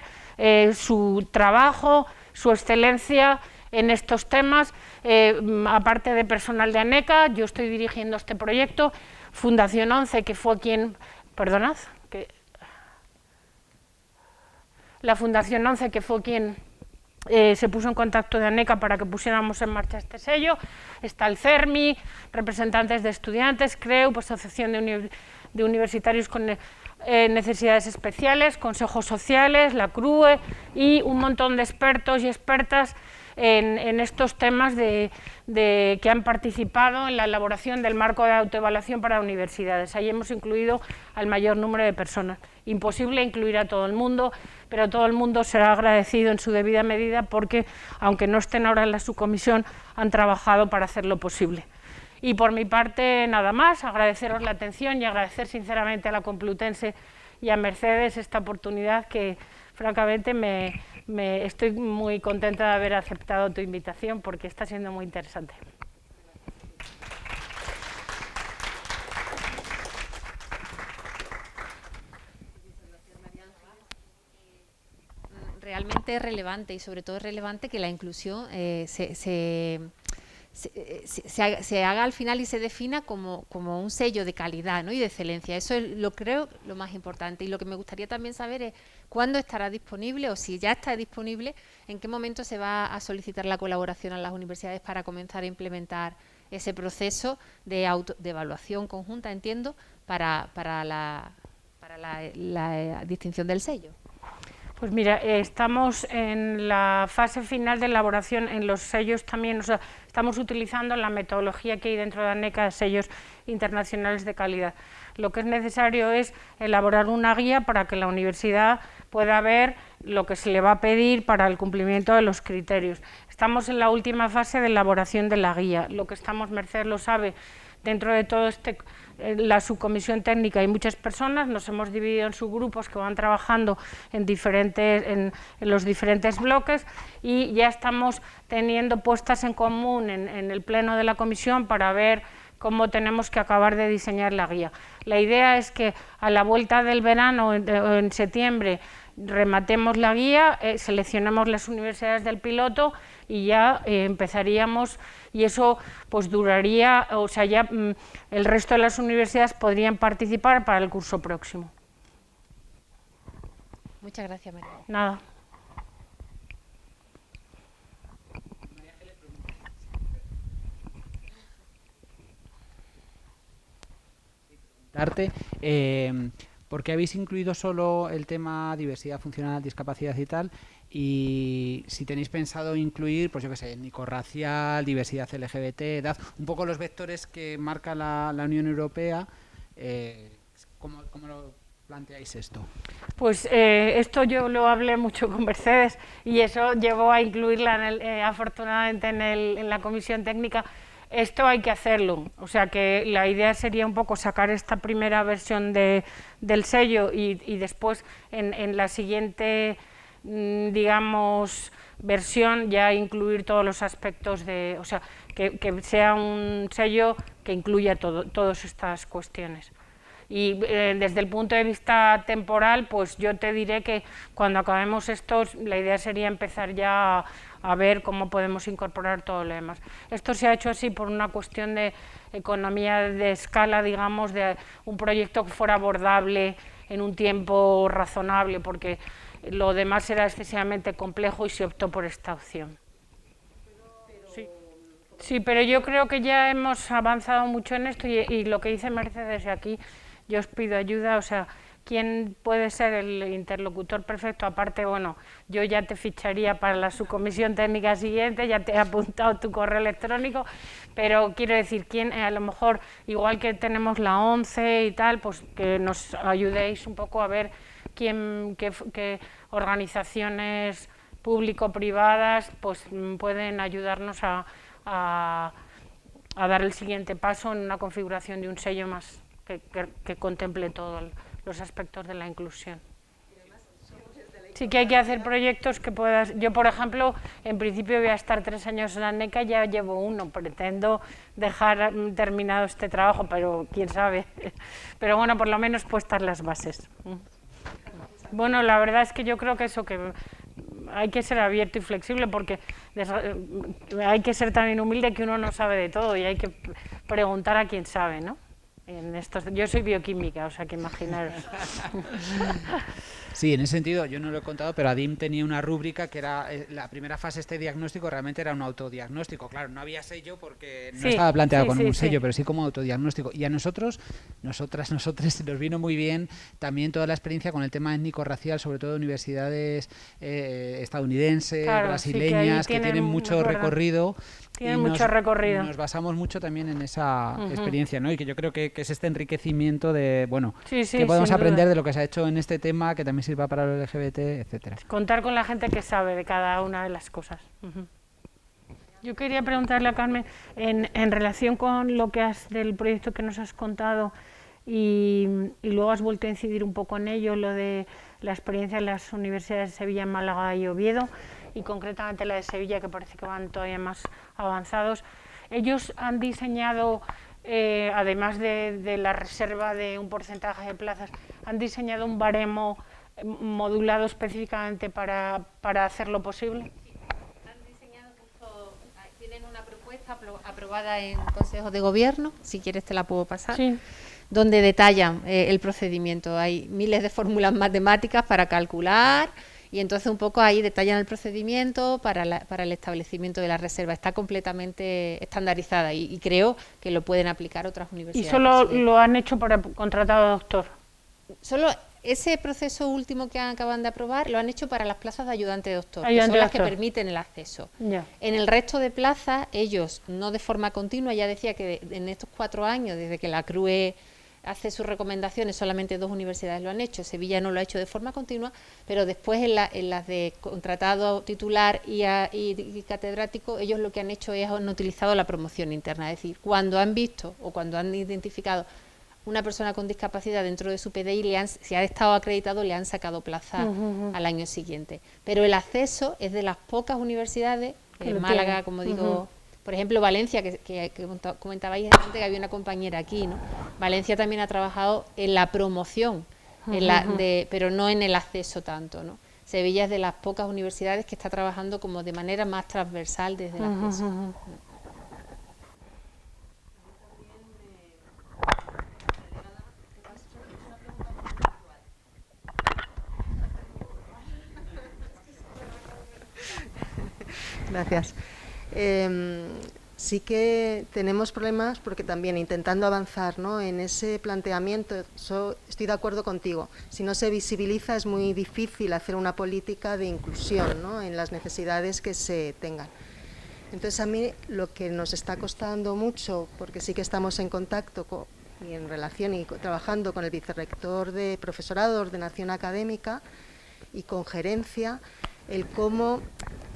su trabajo, su excelencia en estos temas. Aparte de personal de ANECA, yo estoy dirigiendo este proyecto, Fundación 11, que fue quien... Perdonad, la Fundación 11, que fue quien se puso en contacto de ANECA para que pusiéramos en marcha este sello. Está el CERMI, representantes de estudiantes, CREU, pues, Asociación de Universitarios con Necesidades Especiales, consejos sociales, la CRUE y un montón de expertos y expertas en estos temas que han participado en la elaboración del marco de autoevaluación para universidades. Ahí hemos incluido al mayor número de personas. Imposible incluir a todo el mundo, pero todo el mundo será agradecido en su debida medida porque, aunque no estén ahora en la subcomisión, han trabajado para hacerlo posible. Y por mi parte, nada más, agradeceros la atención y agradecer sinceramente a la Complutense y a Mercedes esta oportunidad que, francamente, estoy muy contenta de haber aceptado tu invitación porque está siendo muy interesante. Realmente es relevante, y sobre todo es relevante que la inclusión se haga al final y se defina como un sello de calidad, ¿no? Y de excelencia. Eso es, creo, lo más importante. Y lo que me gustaría también saber es cuándo estará disponible, o si ya está disponible, en qué momento se va a solicitar la colaboración a las universidades para comenzar a implementar ese proceso de evaluación conjunta, entiendo, para la distinción del sello. Pues mira, estamos en la fase final de elaboración en los sellos también, o sea, estamos utilizando la metodología que hay dentro de ANECA de sellos internacionales de calidad. Lo que es necesario es elaborar una guía para que la universidad pueda ver lo que se le va a pedir para el cumplimiento de los criterios. Estamos en la última fase de elaboración de la guía. Lo que estamos, Mercedes lo sabe, dentro de todo la subcomisión técnica hay muchas personas, nos hemos dividido en subgrupos que van trabajando en los diferentes bloques, y ya estamos teniendo puestas en común en el pleno de la comisión para ver cómo tenemos que acabar de diseñar la guía. La idea es que a la vuelta del verano, en septiembre, rematemos la guía, seleccionemos las universidades del piloto y ya empezaríamos, y eso pues duraría, o sea, ya el resto de las universidades podrían participar para el curso próximo. Muchas gracias, María. Nada. ¿Por qué habéis incluido solo el tema diversidad funcional, discapacidad y tal? Y si tenéis pensado incluir, pues yo qué sé, étnico-racial, diversidad LGBT, edad, un poco los vectores que marca la Unión Europea, ¿cómo lo planteáis esto? Pues esto yo lo hablé mucho con Mercedes y eso llevó a incluirla afortunadamente en la comisión técnica. Esto hay que hacerlo, o sea que la idea sería un poco sacar esta primera versión del sello y después en la siguiente, digamos, versión ya incluir todos los aspectos o sea, que sea un sello que incluya todas estas cuestiones. Y desde el punto de vista temporal, pues yo te diré que cuando acabemos esto, la idea sería empezar ya a ver cómo podemos incorporar todo lo demás. Esto se ha hecho así por una cuestión de economía de escala, digamos, de un proyecto que fuera abordable en un tiempo razonable, porque lo demás era excesivamente complejo y se optó por esta opción. Sí, pero yo creo que ya hemos avanzado mucho en esto y lo que dice Mercedes aquí, yo os pido ayuda, o sea, ¿quién puede ser el interlocutor perfecto? Aparte, bueno, yo ya te ficharía para la subcomisión técnica siguiente, ya te he apuntado tu correo electrónico, pero quiero decir, ¿quién, a lo mejor, igual que tenemos la ONCE y tal, pues que nos ayudéis un poco a ver qué organizaciones público-privadas pues pueden ayudarnos a dar el siguiente paso en una configuración de un sello más que contemple todos los aspectos de la inclusión. Sí que hay que hacer proyectos que puedas... Yo, por ejemplo, en principio voy a estar 3 años en la NECA, ya llevo 1, pretendo dejar terminado este trabajo, pero quién sabe. Pero bueno, por lo menos puestas las bases. Bueno, la verdad es que yo creo que eso, que hay que ser abierto y flexible, porque hay que ser también humilde, que uno no sabe de todo y hay que preguntar a quien sabe, ¿no? Yo soy bioquímica, o sea que imaginaros. Sí, en ese sentido, yo no lo he contado, pero ADIM tenía una rúbrica que era, la primera fase de este diagnóstico realmente era un autodiagnóstico. Claro, no había sello porque no estaba planteado con un sello, pero sí como autodiagnóstico. Y a nosotros nos vino muy bien también toda la experiencia con el tema étnico-racial, sobre todo de universidades estadounidenses, brasileñas, que tienen mucho recorrido. Tienen mucho recorrido. Nos basamos mucho también en esa experiencia, ¿no? Y que yo creo que es este enriquecimiento de, bueno, que podemos aprender de lo que se ha hecho en este tema, que también sirva para el LGBT, etcétera. Contar con la gente que sabe de cada una de las cosas. Yo quería preguntarle a Carmen, en relación con lo que del proyecto que nos has contado y luego has vuelto a incidir un poco en ello, lo de la experiencia en las universidades de Sevilla, Málaga y Oviedo, y concretamente la de Sevilla, que parece que van todavía más avanzados. Ellos han diseñado, además de la reserva de un porcentaje de plazas, han diseñado un baremo modulado específicamente para hacerlo posible. Han diseñado tienen una propuesta aprobada en Consejo de Gobierno, si quieres te la puedo pasar, donde detallan el procedimiento. Hay miles de fórmulas matemáticas para calcular y entonces un poco ahí detallan el procedimiento para el establecimiento de la reserva. Está completamente estandarizada y creo que lo pueden aplicar otras universidades. ¿Y solo lo han hecho para contratado doctor? Solo ese proceso último que acaban de aprobar lo han hecho para las plazas de ayudante de doctor, que son las que permiten el acceso. En el resto de plazas, ellos, no de forma continua, ya decía que en estos 4 años, desde que la CRUE hace sus recomendaciones, solamente 2 universidades lo han hecho, Sevilla no lo ha hecho de forma continua, pero después en las de contratado titular y catedrático, ellos lo que han hecho es han utilizado la promoción interna, es decir, cuando han visto o cuando han identificado una persona con discapacidad dentro de su PDI, si ha estado acreditado, le han sacado plaza al año siguiente. Pero el acceso es de las pocas universidades, Málaga, como digo, por ejemplo, Valencia, que comentabais antes que había una compañera aquí, ¿no? Valencia también ha trabajado en la promoción, pero no en el acceso tanto, ¿no? Sevilla es de las pocas universidades que está trabajando como de manera más transversal desde el acceso. Gracias. Sí que tenemos problemas porque también intentando avanzar, ¿no?, en ese planteamiento, estoy de acuerdo contigo, si no se visibiliza es muy difícil hacer una política de inclusión, ¿no?, en las necesidades que se tengan. Entonces a mí lo que nos está costando mucho, porque sí que estamos en contacto y en relación y trabajando con el vicerrector de profesorado de ordenación académica y con gerencia, el cómo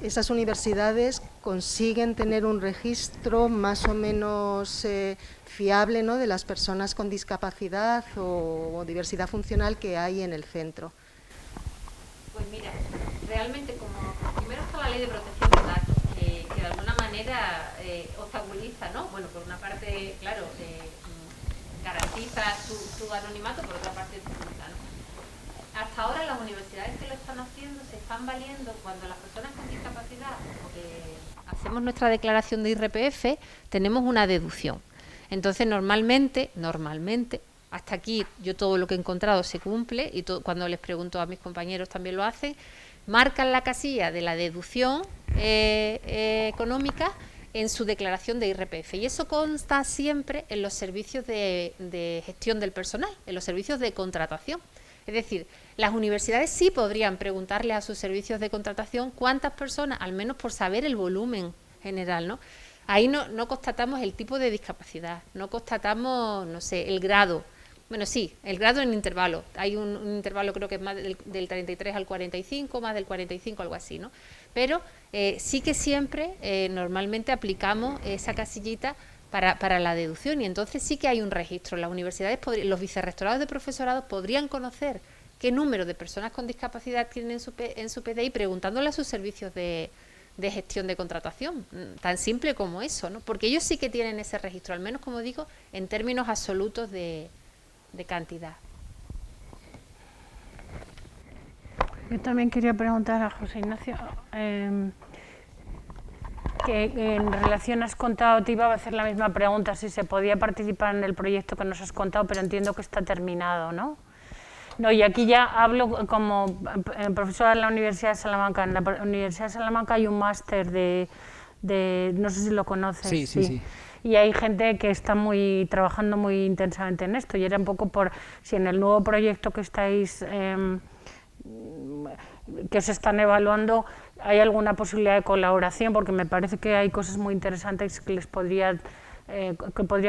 esas universidades consiguen tener un registro más o menos fiable, ¿no?, de las personas con discapacidad o diversidad funcional que hay en el centro. Pues mira, realmente primero está la ley de protección de datos, que de alguna manera obstaculiza, ¿no? Bueno, por una parte, claro, garantiza su anonimato, por otra parte dificulta, ¿no? Hasta ahora las universidades que lo están haciendo se están valiendo cuando las personas con discapacidad hacemos nuestra declaración de IRPF, tenemos una deducción. Entonces normalmente, hasta aquí yo todo lo que he encontrado se cumple y cuando les pregunto a mis compañeros también lo hacen, marcan la casilla de la deducción económica en su declaración de IRPF y eso consta siempre en los servicios de gestión del personal, en los servicios de contratación. Es decir, las universidades sí podrían preguntarle a sus servicios de contratación cuántas personas, al menos por saber el volumen general, ¿no? Ahí no constatamos el tipo de discapacidad, no constatamos, no sé, el grado. Bueno, sí, el grado en intervalo. Hay un intervalo creo que es más del 33 al 45, más del 45, algo así, ¿no? Pero sí que siempre, normalmente aplicamos esa casillita para la deducción y entonces sí que hay un registro. Las universidades, los vicerrectorados de profesorado podrían conocer qué número de personas con discapacidad tienen en su PDI preguntándole a sus servicios de gestión de contratación, tan simple como eso, ¿no? Porque ellos sí que tienen ese registro, al menos, como digo, en términos absolutos de cantidad. Yo también quería preguntar a José Ignacio, que en relación has contado, te iba a hacer la misma pregunta, si se podía participar en el proyecto que nos has contado, pero entiendo que está terminado, ¿no? No, y aquí ya hablo como profesora de la Universidad de Salamanca. En la Universidad de Salamanca hay un máster de no sé si lo conoces. Sí. Y hay gente que está trabajando muy intensamente en esto. Y era un poco por si en el nuevo proyecto que estáis, que se están evaluando, hay alguna posibilidad de colaboración, porque me parece que hay cosas muy interesantes que les podría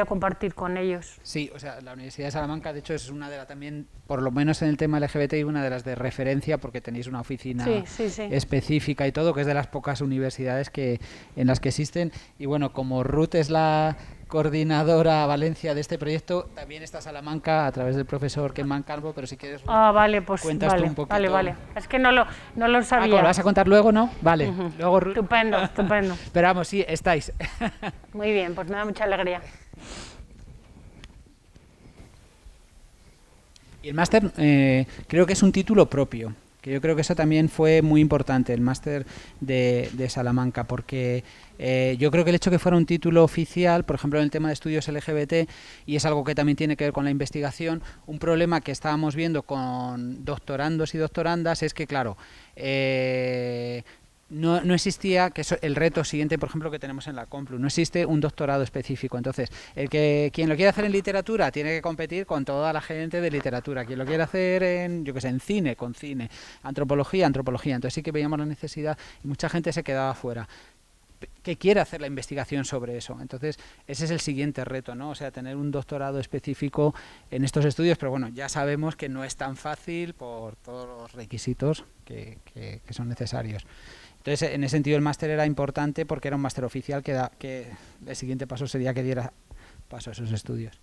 compartir con ellos. Sí, o sea, la Universidad de Salamanca, de hecho, es una de las también, por lo menos en el tema LGBTI, una de las de referencia, porque tenéis una oficina específica y todo, que es de las pocas universidades en las que existen. Y bueno, como Ruth es la coordinadora Valencia de este proyecto, también está Salamanca a través del profesor Kenman Calvo, pero si quieres, Ruth, vale, pues cuentas tú un poquito. Vale. Es que no lo sabía. ¿Lo vas a contar luego, no? Vale. Luego, Ruth. Estupendo. Pero vamos, sí, estáis. Muy bien, pues me da mucha alegría. Y el máster creo que es un título propio, que yo creo que eso también fue muy importante, el máster de Salamanca, porque yo creo que el hecho de que fuera un título oficial, por ejemplo en el tema de estudios LGBT, y es algo que también tiene que ver con la investigación, un problema que estábamos viendo con doctorandos y doctorandas es que, claro, no existía, que es el reto siguiente, por ejemplo, que tenemos en la Complu, no existe un doctorado específico. Entonces, quien lo quiere hacer en literatura tiene que competir con toda la gente de literatura. Quien lo quiere hacer en cine, con cine, antropología. Entonces sí que veíamos la necesidad y mucha gente se quedaba fuera, que quiere hacer la investigación sobre eso. Entonces, ese es el siguiente reto, ¿no? O sea, tener un doctorado específico en estos estudios, pero bueno, ya sabemos que no es tan fácil por todos los requisitos que son necesarios. Entonces, en ese sentido, el máster era importante porque era un máster oficial que el siguiente paso sería que diera paso a esos estudios.